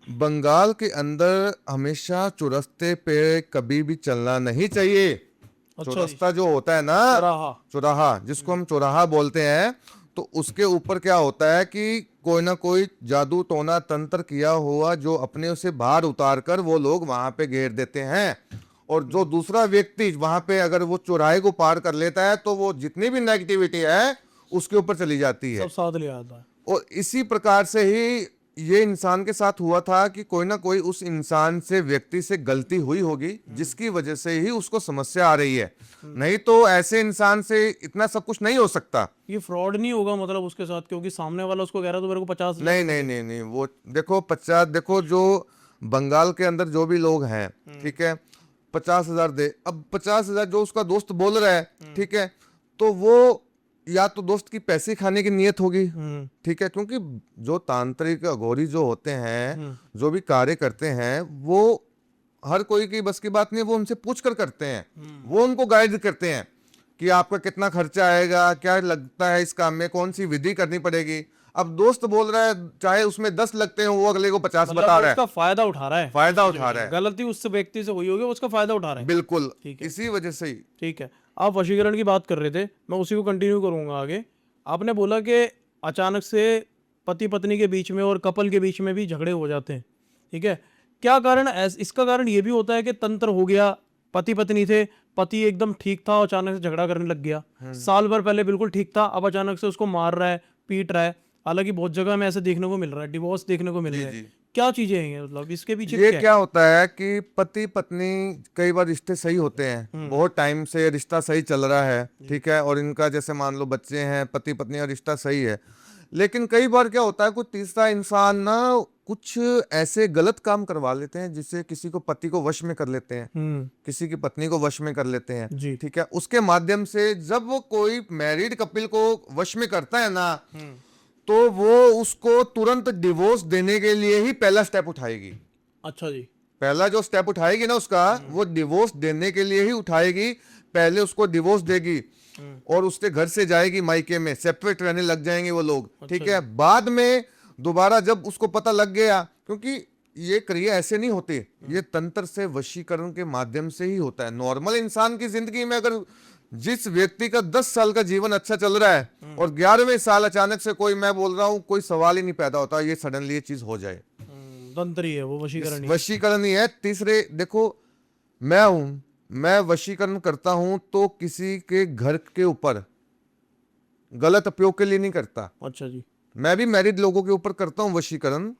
बंगाल के अंदर हमेशा चौरस्ते पे कभी भी चलना नहीं चाहिए। अच्छा जी। चौरस्ता जो होता है ना, चौराहा। चौराहा जिसको हम चौराहा बोलते हैं, तो उसके ऊपर क्या होता है कि कोई ना कोई जादू टोना तंत्र किया हुआ जो अपने उसे बाहर उतार कर वो लोग वहां पे घेर देते हैं। और जो दूसरा व्यक्ति वहां पे अगर वो चौराहे को पार कर लेता है तो वो जितनी भी नेगेटिविटी है उसके ऊपर चली जाती है। सब साथ ले आता है। और इसी प्रकार से ही ये इंसान के साथ हुआ था कि कोई ना कोई उस इंसान से, व्यक्ति से गलती हुई होगी जिसकी वजह से ही उसको समस्या आ रही है। नहीं तो ऐसे इंसान से इतना सब कुछ नहीं हो सकता। ये फ्रॉड नहीं होगा मतलब उसके साथ, क्योंकि सामने वाला उसको कह रहा था मेरे को 50 नहीं नहीं नहीं नहीं, वो देखो 50, देखो जो बंगाल के अंदर जो भी लोग हैं, ठीक है, 50,000 दे। अब 50,000 जो उसका दोस्त बोल रहा है, ठीक है, तो वो या तो दोस्त की पैसे खाने की नियत होगी, ठीक है, क्योंकि जो तांत्रिक अघोरी जो होते हैं, जो भी कार्य करते हैं, वो हर कोई की बस की बात नहीं है, वो उनसे पूछ कर करते हैं। वो उनको गाइड करते हैं कि आपका कितना खर्चा आएगा, क्या लगता है इस काम में, कौन सी विधि करनी पड़ेगी। अब दोस्त बोल रहा है चाहे उसमें 10 लगते हैं, वो अगले को 50 मतलब बता रहा है, उसका फायदा उठा रहा है। फायदा उठा रहा है। गलती उस व्यक्ति से हुई होगी, उसका फायदा उठा रहा है। बिल्कुल, ठीक है। इसी वजह से ही। ठीक है, आप वशीकरण की बात कर रहे थे, मैं उसी को कंटिन्यू करूंगा आगे। आपने बोला कि अचानक से पति पत्नी के बीच में और कपल के बीच में भी झगड़े हो जाते हैं, ठीक है। क्या कारण इसका कारण ये भी होता है कि तंत्र हो गया, पति पत्नी थे, पति एकदम ठीक था, अचानक से झगड़ा करने लग गया। साल भर पहले बिल्कुल ठीक था, अब अचानक से उसको मार रहा है, पीट रहा है। हालांकि बहुत जगह में ऐसे देखने को मिल रहा है, डिवोर्स देखने को मिल रहा है। क्या चीजें हैं मतलब इसके पीछे? ये क्या होता है कि पति पत्नी कई बार रिश्ते सही होते हैं, बहुत टाइम से रिश्ता सही चल रहा है, ठीक है, और इनका जैसे मान लो बच्चे हैं, पति पत्नी का रिश्ता सही है। लेकिन कई बार क्या होता है, कोई तीसरा इंसान ना कुछ ऐसे गलत काम करवा लेते हैं जिससे किसी को, पति को वश में कर लेते हैं, किसी की पत्नी को वश में कर लेते हैं, जी। ठीक है। उसके माध्यम से जब वो कोई मैरिड कपिल को वश में करता है ना, तो वो उसको तुरंत डिवोर्स देने के लिए ही पहला स्टेप उठाएगी। अच्छा जी। पहला जो स्टेप उठाएगी ना उसका, वो डिवोर्स देने के लिए ही उठाएगी। पहले उसको डिवोर्स देगी और उसके घर से जाएगी मायके में, सेपरेट रहने लग जाएंगे वो लोग, ठीक है। बाद में दोबारा जब उसको पता लग गया, क्योंकि ये क्रिया ऐसे नहीं होती, ये तंत्र से, वशीकरण के माध्यम से ही होता है। नॉर्मल इंसान की जिंदगी में अगर जिस व्यक्ति का 10 साल का जीवन अच्छा चल रहा है और 11वें साल अचानक से कोई, मैं बोल रहा हूं कोई सवाल ही नहीं पैदा होता ये सडनली ये चीज हो जाए, तंत्र ही है वो, वशीकरण ही। वशीकरण ही है। तीसरे देखो, मैं वशीकरण करता हूं तो किसी के घर के ऊपर गलत उपयोग के लिए नहीं करता। अच्छा जी। मैं भी मैरिड लोगों के ऊपर करता हूं वशीकरण,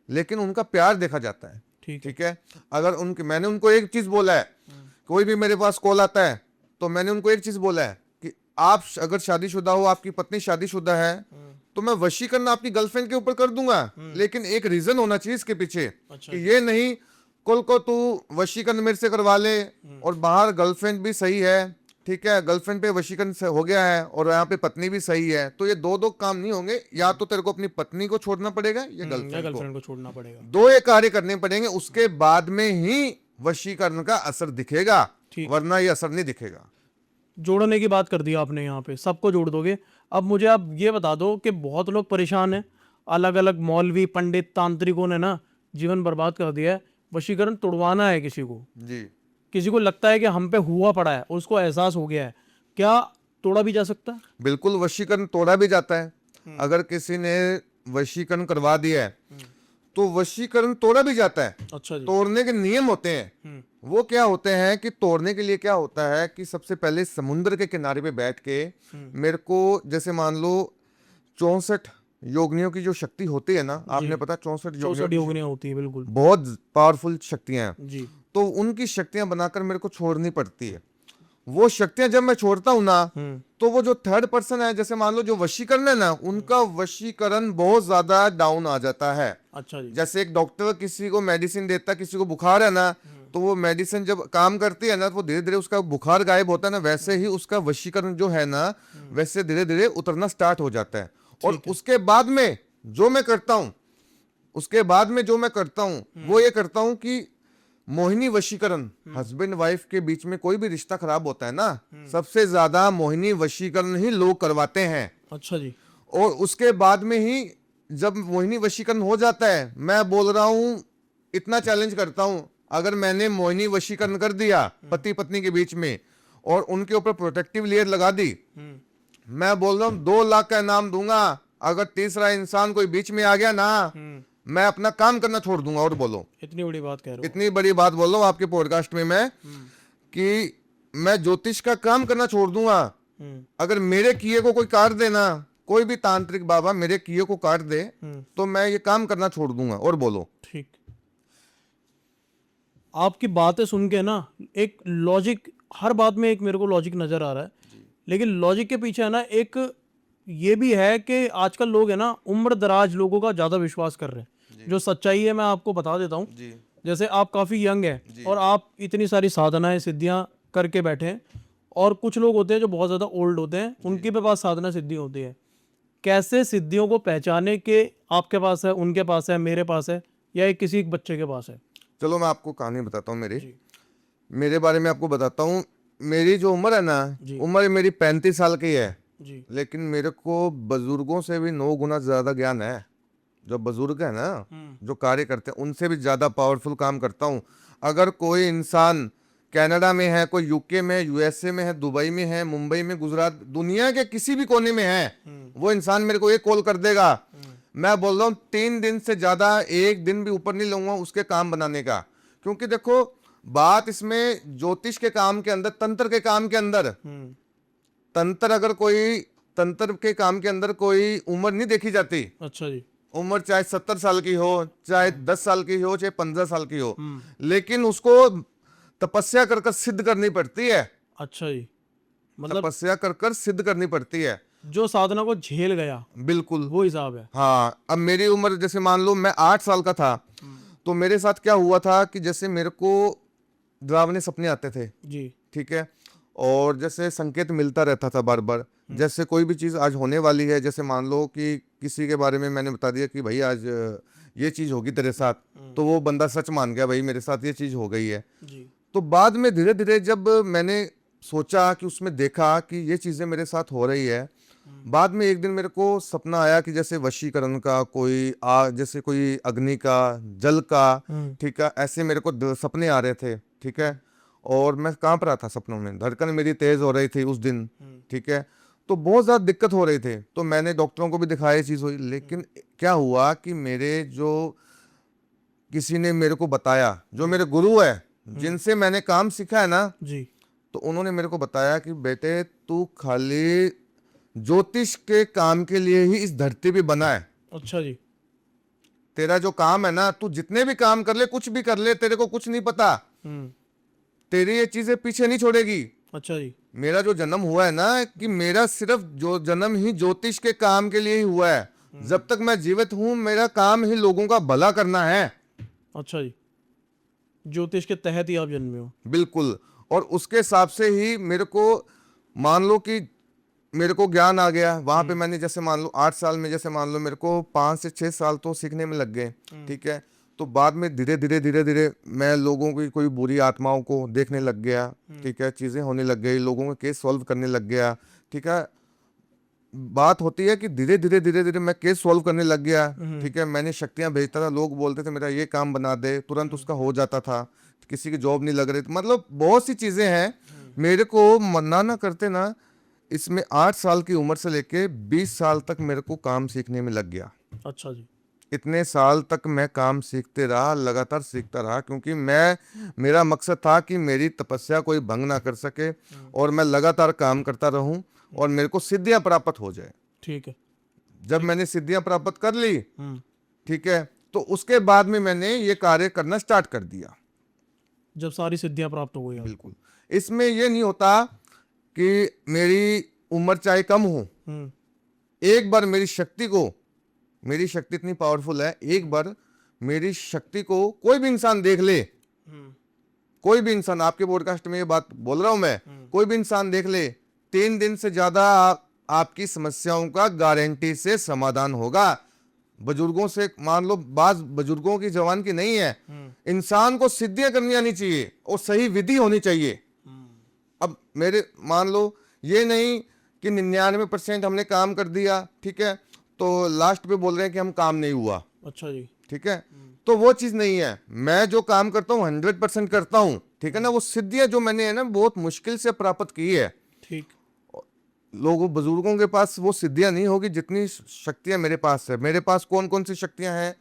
लेकिन उनका प्यार देखा जाता है, ठीक है। अगर मैंने उनको एक चीज बोला है, कोई भी मेरे पास कॉल आता है तो मैंने उनको एक चीज बोला है कि आप अगर शादीशुदा हो, आपकी पत्नी शादीशुदा है, तो मैं वशीकरण आपकी गर्लफ्रेंड के ऊपर कर दूंगा, लेकिन एक रीजन होना चाहिए इसके पीछे। अच्छा। कि ये नहीं कल को तू वशीकरण मेरे से करवा ले और बाहर गर्लफ्रेंड भी सही है, ठीक है, गर्लफ्रेंड पे वशीकरण हो गया है और यहाँ पे पत्नी भी सही है, तो ये दो काम नहीं होंगे। या तो तेरे को अपनी पत्नी को छोड़ना पड़ेगा या गर्लफ्रेंड को छोड़ना पड़ेगा, दो ये कार्य करने पड़ेंगे, उसके बाद में ही वशीकरण का असर दिखेगा, वरना ये असर नहीं दिखेगा। जोड़ने की बात कर दी आपने, यहाँ पे सबको जोड़ दोगे। अब मुझे आप ये बता दो कि बहुत लोग परेशान हैं, अलग अलग मौलवी पंडित तांत्रिकों ने ना जीवन बर्बाद कर दिया है। वशीकरण तोड़वाना है किसी को जी, किसी को लगता है कि हम पे हुआ पड़ा है और उसको एहसास हो गया है, क्या तोड़ा भी जा सकता है? बिल्कुल वशीकरण तोड़ा भी जाता है। अगर किसी ने वशीकरण करवा दिया है तो वशीकरण तोड़ा भी जाता है। अच्छा जी। तोड़ने के नियम होते हैं, वो क्या होते हैं कि तोड़ने के लिए क्या होता है कि सबसे पहले समुद्र के किनारे पे बैठ के मेरे को, जैसे मान लो 64 योगिनियों की जो शक्ति होती है ना, आपने पता 64 योगिनियां होती है, बिल्कुल बहुत पावरफुल शक्तियां हैं जी। तो उनकी शक्तियां बनाकर मेरे को छोड़नी पड़ती है। वो शक्तियां जब मैं छोड़ता हूं ना, तो वो जो थर्ड पर्सन है, जैसे मान लो जो वशीकरण है ना, उनका वशीकरण बहुत ज्यादा डाउन आ जाता है। अच्छा जी। जैसे एक डॉक्टर किसी को मेडिसिन देता है, किसी को बुखार है ना, तो वो मेडिसिन जब काम करती है ना, तो वो धीरे धीरे उसका बुखार गायब होता है ना, वैसे ही उसका वशीकरण जो है ना, वैसे धीरे धीरे उतरना स्टार्ट हो जाता है। और उसके बाद में जो मैं करता हूं, वो ये करता हूं कि मोहिनी वशीकरण, हस्बैंड वाइफ के बीच में कोई भी रिश्ता खराब होता है ना, सबसे ज्यादा मोहिनी वशीकरण ही लोग करवाते हैं। अच्छा जी। और उसके बाद में ही जब मोहिनी वशीकरण हो जाता है, मैं बोल रहा हूं, इतना चैलेंज करता हूं, अगर मैंने मोहिनी वशीकरण कर दिया पति पत्नी के बीच में और उनके ऊपर प्रोटेक्टिव लेयर लगा दी, मैं बोल रहा हूं 2 लाख का इनाम दूंगा। अगर तीसरा इंसान कोई बीच में आ गया ना, मैं अपना काम करना छोड़ दूंगा। और बोलो, इतनी बड़ी बात कह रहे हो। इतनी बड़ी बात बोल रहा हूं आपके पॉडकास्ट में मैं, कि मैं ज्योतिष का काम करना छोड़ दूंगा। अगर मेरे किए को कोई काट देना, कोई भी तांत्रिक बाबा मेरे किए को काट दे, तो मैं ये काम करना छोड़ दूंगा। और बोलो। ठीक। आपकी बातें सुन के ना एक लॉजिक, हर बात में एक मेरे को लॉजिक नजर आ रहा है, लेकिन लॉजिक के पीछे है ना एक ये भी है कि आजकल लोग है ना उम्र दराज लोगों का ज्यादा विश्वास कर रहे हैं। जो सच्चाई है मैं आपको बता देता हूँ। जैसे आप काफी यंग हैं और आप इतनी सारी साधनाएं सिद्धियां करके बैठे हैं, और कुछ लोग होते हैं जो बहुत ज्यादा ओल्ड होते हैं, उनके पे पास साधना सिद्धि होती है। कैसे सिद्धियों को पहचाने के आपके पास है, उनके पास है, मेरे पास है, या एक किसी एक बच्चे के पास है? चलो मैं आपको कहानी बताता हूँ मेरे बारे में आपको बताता हूँ। मेरी जो उम्र है ना, उम्र मेरी 35 साल की है जी। लेकिन मेरे को बुजुर्गों से भी 9 गुना ज्यादा ज्ञान है। जो बुजुर्ग है ना, जो कार्य करते हैं, उनसे भी ज्यादा पावरफुल काम करता हूँ। अगर कोई इंसान कनाडा में है, कोई यूके में, यूएसए में है, दुबई में है, मुंबई में, गुजरात, दुनिया के किसी भी कोने में है, वो इंसान मेरे को एक कॉल कर देगा। मैं बोल रहा हूँ 3 दिन से ज्यादा, 1 दिन भी ऊपर नहीं लूंगा उसके काम बनाने का। क्योंकि देखो, बात इसमें ज्योतिष के काम के अंदर, तंत्र के काम के अंदर, तंत्र के काम के अंदर कोई उम्र नहीं देखी जाती। अच्छा जी। उम्र चाहे 70 साल की हो, चाहे 10 साल की हो, चाहे 15 साल की हो, लेकिन उसको तपस्या कर कर सिद्ध करनी पड़ती है। अच्छा जी। मतलब तपस्या कर कर सिद्ध करनी पड़ती है। जो साधना को झेल गया, बिल्कुल वो हिसाब है। हाँ। अब मेरी उम्र जैसे मान लो मैं 8 साल का था, तो मेरे साथ क्या हुआ था कि जैसे मेरे को डरावने सपने आते थे। जी। ठीक है। और जैसे संकेत मिलता रहता था बार बार, जैसे कोई भी चीज आज होने वाली है। जैसे मान लो कि किसी के बारे में मैंने बता दिया कि भाई आज ये चीज होगी तेरे साथ, तो वो बंदा सच मान गया, भाई मेरे साथ ये चीज हो गई है। जी। तो बाद में धीरे धीरे जब मैंने सोचा कि उसमें देखा कि ये चीजें मेरे साथ हो रही है, बाद में एक दिन मेरे को सपना आया कि जैसे वशीकरण का, कोई जैसे कोई अग्नि का, जल का, ठीक है, ऐसे मेरे को सपने आ रहे थे। ठीक है। और मैं कांप रहा था सपनों में, धड़कन मेरी तेज हो रही थी उस दिन। ठीक है। तो बहुत ज्यादा दिक्कत हो रही थी, तो मैंने डॉक्टरों को भी दिखाया, ये चीज हुई। लेकिन क्या हुआ कि मेरे जो किसी ने मेरे को बताया, जो मेरे गुरु है, जिनसे मैंने काम सीखा है ना, जी। तो उन्होंने मेरे को बताया कि बेटे तू खाली ज्योतिष के काम के लिए ही इस धरती पे बना है। अच्छा जी। तेरा जो काम है ना, तू जितने भी काम कर ले, कुछ भी कर ले, तेरे को कुछ नहीं पता, तेरी ये चीजें पीछे नहीं छोड़ेगी। अच्छा जी। मेरा जो जन्म हुआ है ना, कि मेरा सिर्फ जो जन्म ही ज्योतिष के काम के लिए ही हुआ है। जब तक मैं जीवित हूं, मेरा काम ही लोगों का भला करना है। अच्छा जी। ज्योतिष के तहत ही आप जन्मे हो? बिल्कुल। और उसके हिसाब से ही मेरे को, मान लो कि मेरे को ज्ञान आ गया वहां पे। मैंने जैसे मान लो 8 साल में, जैसे मान लो मेरे को 5 से 6 साल तो सीखने में लग गए। ठीक है। तो बाद में धीरे धीरे मैं लोगों की कोई बुरी आत्माओं को देखने लग गया। ठीक है। चीजें होने लग गई, लोगों के केस सॉल्व करने लग गया। ठीक है। बात होती है कि धीरे धीरे मैं केस सॉल्व करने लग गया। ठीक है। मैंने शक्तियां भेजता था, लोग बोलते थे मेरा ये काम बना दे, तुरंत उसका हो जाता था। किसी की जॉब नहीं लग रही थी, मतलब बहुत सी चीजें हैं। मेरे को मना ना करते ना, इसमें 8 साल की उम्र से लेके 20 साल तक मेरे को काम सीखने में लग गया। अच्छा जी। इतने साल तक मैं काम सीखते रहा, लगातार सीखता रहा, क्योंकि मेरा मकसद था कि मेरी तपस्या कोई भंग ना कर सके और मैं लगातार काम करता रहूं और मेरे को सिद्धियां प्राप्त हो जाए। ठीक है। जब मैंने सिद्धियां प्राप्त कर ली, ठीक है, तो उसके बाद में मैंने ये कार्य करना स्टार्ट कर दिया। जब सारी सिद्धियां प्राप्त हो गई आपको? बिल्कुल। इसमें ये नहीं होता कि मेरी उम्र चाहे कम हो, एक बार मेरी शक्ति इतनी पावरफुल है, एक बार मेरी शक्ति को कोई भी इंसान देख ले, कोई भी इंसान, आपके पॉडकास्ट में ये बात बोल रहा हूं मैं, कोई भी इंसान देख ले, 3 दिन से ज्यादा आपकी समस्याओं का गारंटी से समाधान होगा। बुजुर्गों से, मान लो बात बुजुर्गों की जवान की नहीं है, इंसान को सिद्धियां करनी आनी चाहिए और सही विधि होनी चाहिए। अब मेरे मान लो ये नहीं कि 99% हमने काम कर दिया, ठीक है, तो लास्ट पे बोल रहे हैं कि हम काम नहीं हुआ। अच्छा जी। ठीक है, तो वो चीज नहीं है। मैं जो काम करता हूँ 100% करता हूँ, ठीक है ना। वो सिद्धियां जो मैंने है ना बहुत मुश्किल से प्राप्त की है। ठीक। लोगों बुजुर्गों के पास वो सिद्धियां नहीं होगी जितनी शक्तियां मेरे पास है। मेरे पास कौन कौन सी शक्तियां हैं?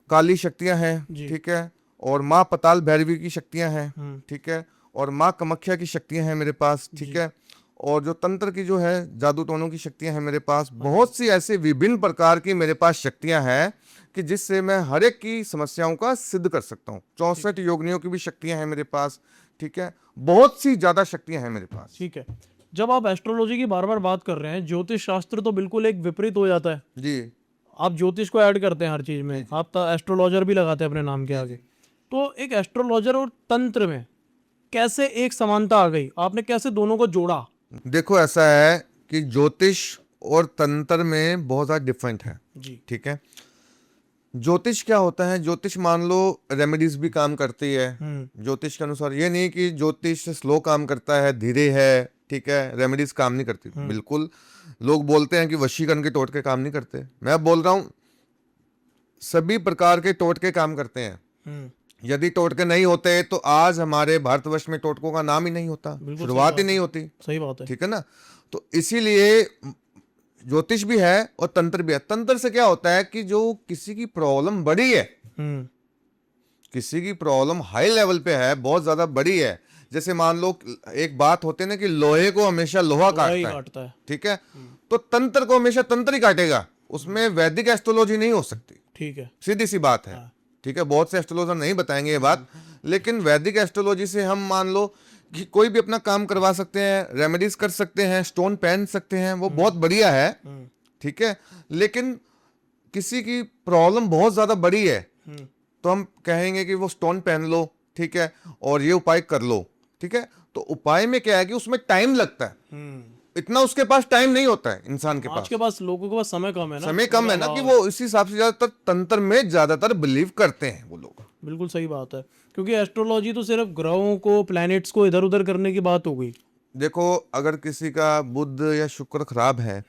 काली शक्तियां हैं, जी। ठीक है, और माँ पताल भैरवी की शक्तियां हैं, हम्म। ठीक है, और माँ कामाख्या की शक्तियां हैं मेरे पास, ठीक जी। है, और जो तंत्र की जो है जादू टोनों की शक्तियां हैं मेरे पास। बहुत सी ऐसे विभिन्न प्रकार की मेरे पास शक्तियां हैं कि जिससे मैं हर एक की समस्याओं का सिद्ध कर सकता हूँ। 64 योगिनियों की भी शक्तियां हैं मेरे पास, ठीक है, बहुत सी ज्यादा शक्तियां हैं मेरे पास। ठीक है। जब आप एस्ट्रोलॉजी की बार बार बात कर रहे हैं, ज्योतिष शास्त्र तो बिल्कुल एक विपरीत हो जाता है। जी आप ज्योतिष को ऐड करते हैं हर चीज में, जी जी आप तो एस्ट्रोलॉजर भी लगाते हैं अपने नाम के आगे। तो एक एस्ट्रोलॉजर और तंत्र में कैसे एक समानता आ गई, आपने कैसे दोनों को जोड़ा? देखो ऐसा है कि ज्योतिष और तंत्र में बहुत ज़्यादा डिफरेंट है, जी। ठीक है। ज्योतिष क्या होता है? ज्योतिष मान लो रेमेडीज भी काम करती है ज्योतिष के अनुसार। ये नहीं कि ज्योतिष स्लो काम करता है, धीरे है, ठीक है, रेमेडीज काम नहीं करती, बिल्कुल। लोग बोलते हैं कि वशीकरण के टोटके काम नहीं करते। मैं बोल रहा हूँ सभी प्रकार के टोटके काम करते हैं। यदि टोटके नहीं होते तो आज हमारे भारतवर्ष में टोटकों का नाम ही नहीं होता, बिल्कुल सही शुरुआत ही बात नहीं है। होती, सही बात है। ठीक है ना। तो इसीलिए ज्योतिष भी है और तंत्र भी है। तंत्र से क्या होता है कि जो किसी की प्रॉब्लम बड़ी है, हम्म। किसी की प्रॉब्लम हाई लेवल पे है, बहुत ज्यादा बड़ी है, जैसे मान लो एक बात होती है ना कि लोहे को हमेशा लोहा लोहा ही काटता है, काटता है। ठीक है, तो तंत्र को हमेशा तंत्र ही काटेगा, उसमें वैदिक एस्ट्रोलॉजी नहीं हो सकती, ठीक है। सीधी सी बात है, हाँ। ठीक है। बहुत से एस्ट्रोलॉजर नहीं बताएंगे ये बात, लेकिन वैदिक एस्ट्रोलॉजी से हम मान लो कि कोई भी अपना काम करवा सकते हैं, रेमेडीज कर सकते हैं, स्टोन पहन सकते हैं, वो बहुत बढ़िया है, ठीक है। लेकिन किसी की प्रॉब्लम बहुत ज्यादा बड़ी है तो हम कहेंगे कि वो स्टोन पहन लो, ठीक है, और ये उपाय कर लो, ठीक है। तो उपाय में क्या है कि उसमें टाइम लगता है, इतना उसके पास टाइम नहीं होता है इंसान के आज पास। के पास लोगों के पास समय कम है ना, समय कम है ना, कि वो इसी हिसाब से ज्यादातर तंत्र में ज्यादातर बिलीव करते हैं वो लोग। बिल्कुल सही बात है, क्योंकि एस्ट्रोलॉजी तो सिर्फ ग्रहों को, प्लैनेट्स को इधर उधर करने की बात हो गई। देखो अगर किसी का बुध या शुक्र खराब है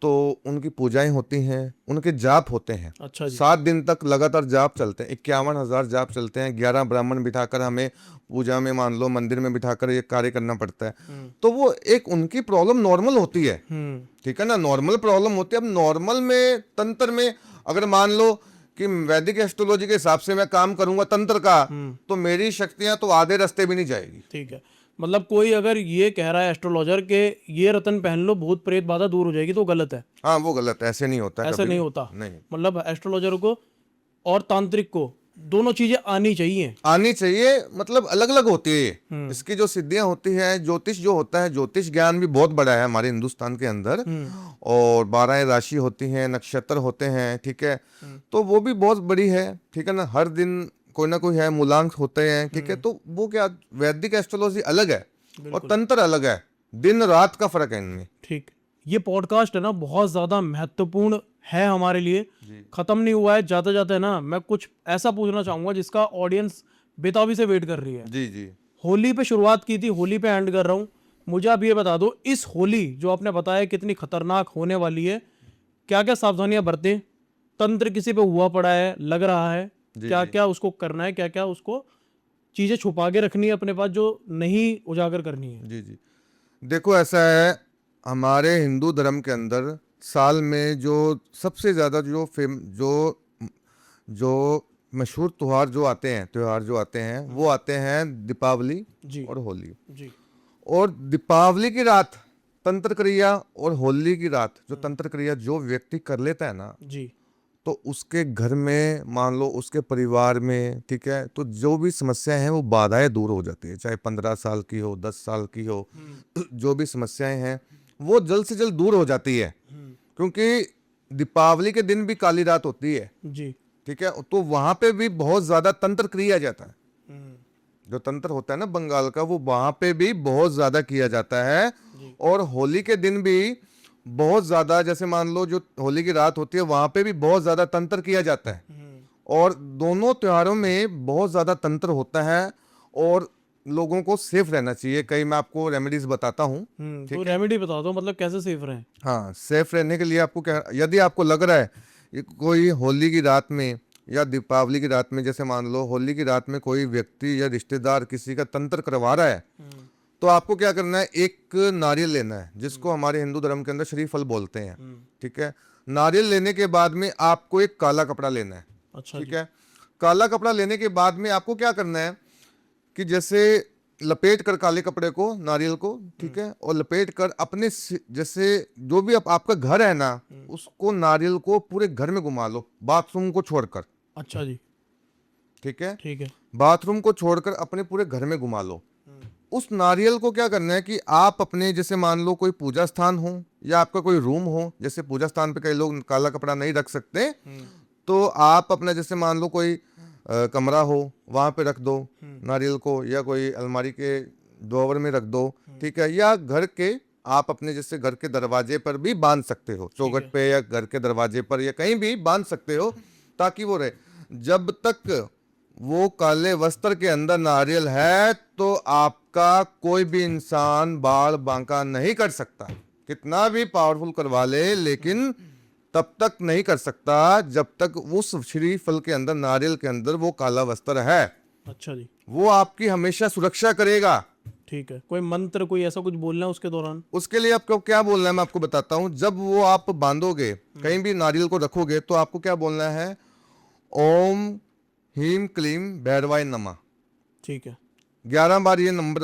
तो उनकी पूजाएं होती हैं, उनके जाप होते हैं। अच्छा जी। 7 दिन तक लगातार जाप चलते हैं, 51,000 जाप चलते हैं। 11 ब्राह्मण बिठाकर हमें पूजा में मान लो मंदिर में बिठाकर ये कार्य करना पड़ता है। तो वो एक उनकी प्रॉब्लम नॉर्मल होती है, ठीक है ना, नॉर्मल प्रॉब्लम होती है। अब नॉर्मल में तंत्र में अगर मान लो कि वैदिक एस्ट्रोलॉजी के हिसाब से मैं काम करूंगा तंत्र का, तो मेरी शक्तियां तो आधे रास्ते भी नहीं जाएगी। ठीक है। मतलब कोई अगर ये कह रहा है एस्ट्रोलॉजर के ये रतन पहन लो बहुत प्रेत बाधा दूर हो जाएगी, तो गलत है। हाँ वो गलत है, ऐसे नहीं होता है, ऐसा कभी नहीं होता। नहीं। मतलब एस्ट्रोलॉजर को और तांत्रिक को दोनों चीजें आनी चाहिए। आनी चाहिए, मतलब अलग अलग होती है ये। इसकी जो सिद्धियां होती है, ज्योतिष जो होता है, ज्योतिष ज्ञान भी बहुत बड़ा है हमारे हिंदुस्तान के अंदर। और 12 राशि होती हैं, नक्षत्र होते हैं, ठीक है, तो वो भी बहुत बड़ी है, ठीक है ना। हर दिन कोई ना कोई है, मूलांक होते हैं, ठीक है। तो वो क्या, वैदिक एस्ट्रोलॉजी अलग है और तंत्र अलग है, दिन रात का फर्क है इनमें। ठीक। ये पॉडकास्ट है ना बहुत ज्यादा महत्वपूर्ण है हमारे लिए, खत्म नहीं हुआ है। जाते जाते ना मैं कुछ ऐसा पूछना चाहूंगा जिसका ऑडियंस बेताबी से वेट कर रही है। जी जी। होली पे शुरुआत की थी, होली पे एंड कर रहा हूँ। मुझे आप ये बता दो, इस होली जो आपने बताया कितनी खतरनाक होने वाली है, क्या क्या सावधानियां बरतें? तंत्र किसी पे हुआ पड़ा है लग रहा है, क्या क्या उसको करना है, क्या क्या उसको चीजें छुपा के रखनी है अपने पास जो नहीं उजागर करनी है? जी जी। देखो ऐसा है, हमारे हिंदू धर्म के अंदर साल में जो सबसे ज़्यादा जो मशहूर त्योहार जो आते हैं वो आते हैं दीपावली जी। और होली। जी। और दीपावली की रात तंत्र क्रिया और होली की रात जो तंत्र क्रिया जो व्यक्ति कर लेता है ना, जी। तो उसके घर में मान लो उसके परिवार में, ठीक है, तो जो भी समस्याएं हैं वो बाधाएं दूर हो जाती है, चाहे 15 साल की हो, 10 साल की हो, जो भी समस्याएं हैं वो जल्द से जल्द दूर हो जाती है। क्योंकि दीपावली के दिन भी काली रात होती है, जी। ठीक है, तो वहां पे भी बहुत ज्यादा तंत्र किया जाता है। जो तंत्र होता है ना बंगाल का, वो वहां पे भी बहुत ज्यादा किया जाता है। और होली के दिन भी बहुत ज्यादा, जैसे मान लो जो होली की रात होती है वहां पे भी बहुत ज्यादा तंत्र किया जाता है। और दोनों त्योहारों में बहुत ज्यादा तंत्र होता है। और लोगों को सेफ रहना चाहिए। कई मैं आपको रेमेडीज बताता हूँ। तो रेमेडी बता दो, मतलब कैसे सेफ रहें। हाँ, सेफ रहने के लिए आपको क्या, यदि आपको लग रहा है कि कोई होली की रात में या दीपावली की रात में, जैसे मान लो होली की रात में कोई व्यक्ति या रिश्तेदार किसी का तंत्र करवा रहा है, तो आपको क्या करना है, एक नारियल लेना है, जिसको हमारे हिंदू धर्म के अंदर श्रीफल बोलते हैं। ठीक है। नारियल लेने के बाद में आपको एक काला कपड़ा लेना है। अच्छा ठीक है। काला कपड़ा लेने के बाद में आपको क्या करना है कि जैसे लपेट कर काले कपड़े को, नारियल को, ठीक है, और लपेट कर अपने जैसे जो भी आपका घर है ना, उसको नारियल को पूरे घर में घुमा लो, बाथरूम को छोड़कर। अच्छा जी। ठीक है। ठीक है। बाथरूम को छोड़कर अपने पूरे घर में घुमा लो। उस नारियल को क्या करना है कि आप अपने, जैसे मान लो कोई पूजा स्थान हो या आपका कोई रूम हो, जैसे पूजा स्थान पे कई लोग काला कपड़ा नहीं रख सकते, तो आप अपना जैसे मान लो कोई कमरा हो, वहां पे रख दो नारियल को, या कोई अलमारी के ड्रॉवर में रख दो। ठीक है। या घर के, आप अपने जैसे घर के दरवाजे पर भी बांध सकते हो, चौखट पे या घर के दरवाजे पर या कहीं भी बांध सकते हो, ताकि वो रहे। जब तक वो काले वस्त्र के अंदर नारियल है तो आपका कोई भी इंसान बाल बांका नहीं कर सकता, कितना भी पावरफुल करवा ले, लेकिन तब तक नहीं कर सकता जब तक उस श्रीफल के अंदर, नारियल के अंदर वो काला वस्त्र है। अच्छा जी। वो आपकी हमेशा सुरक्षा करेगा। ठीक है। कोई मंत्र, कोई ऐसा कुछ बोलना है उसके दौरान? उसके लिए आपको क्या बोलना है मैं आपको बताता हूं। जब वो आप बांधोगे, कहीं भी नारियल को रखोगे, तो आपको क्या बोलना है, ओम हीम क्लीम भैरवाय नमः। ठीक है। 11 बार ये नंबर,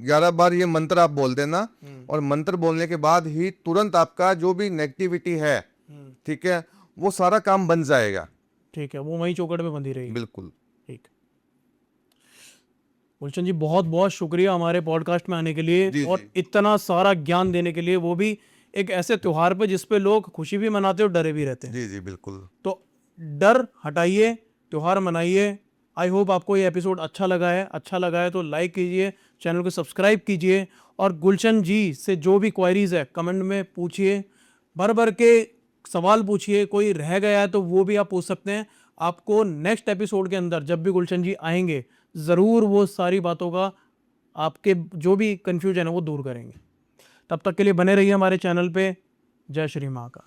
11 बार ये मंत्र आप बोल देना, और मंत्र बोलने के बाद ही तुरंत आपका जो भी नेगेटिविटी है, ठीक है, वो सारा काम बन जाएगा। ठीक है, वो वहीं चौकट में बंधी रहेगी। बिल्कुल। ठीक। गुलशन जी, बहुत बहुत शुक्रिया हमारे पॉडकास्ट में आने के लिए, जी, और जी। इतना सारा ज्ञान देने के लिए, वो भी एक ऐसे त्योहार पे जिसपे लोग खुशी भी मनाते और डरे भी रहते हैं। जी जी बिल्कुल। तो डर हटाइए, त्योहार मनाइए। आई होप आपको ये एपिसोड अच्छा लगा है। अच्छा लगा है तो लाइक कीजिए, चैनल को सब्सक्राइब कीजिए, और गुलशन जी से जो भी क्वेरीज है कमेंट में पूछिए, भर भर के सवाल पूछिए। कोई रह गया है तो वो भी आप पूछ सकते हैं। आपको नेक्स्ट एपिसोड के अंदर जब भी गुलशन जी आएंगे, ज़रूर वो सारी बातों का, आपके जो भी कन्फ्यूजन है वो दूर करेंगे। तब तक के लिए बने रहिए हमारे चैनल पे। जय श्री माँ का।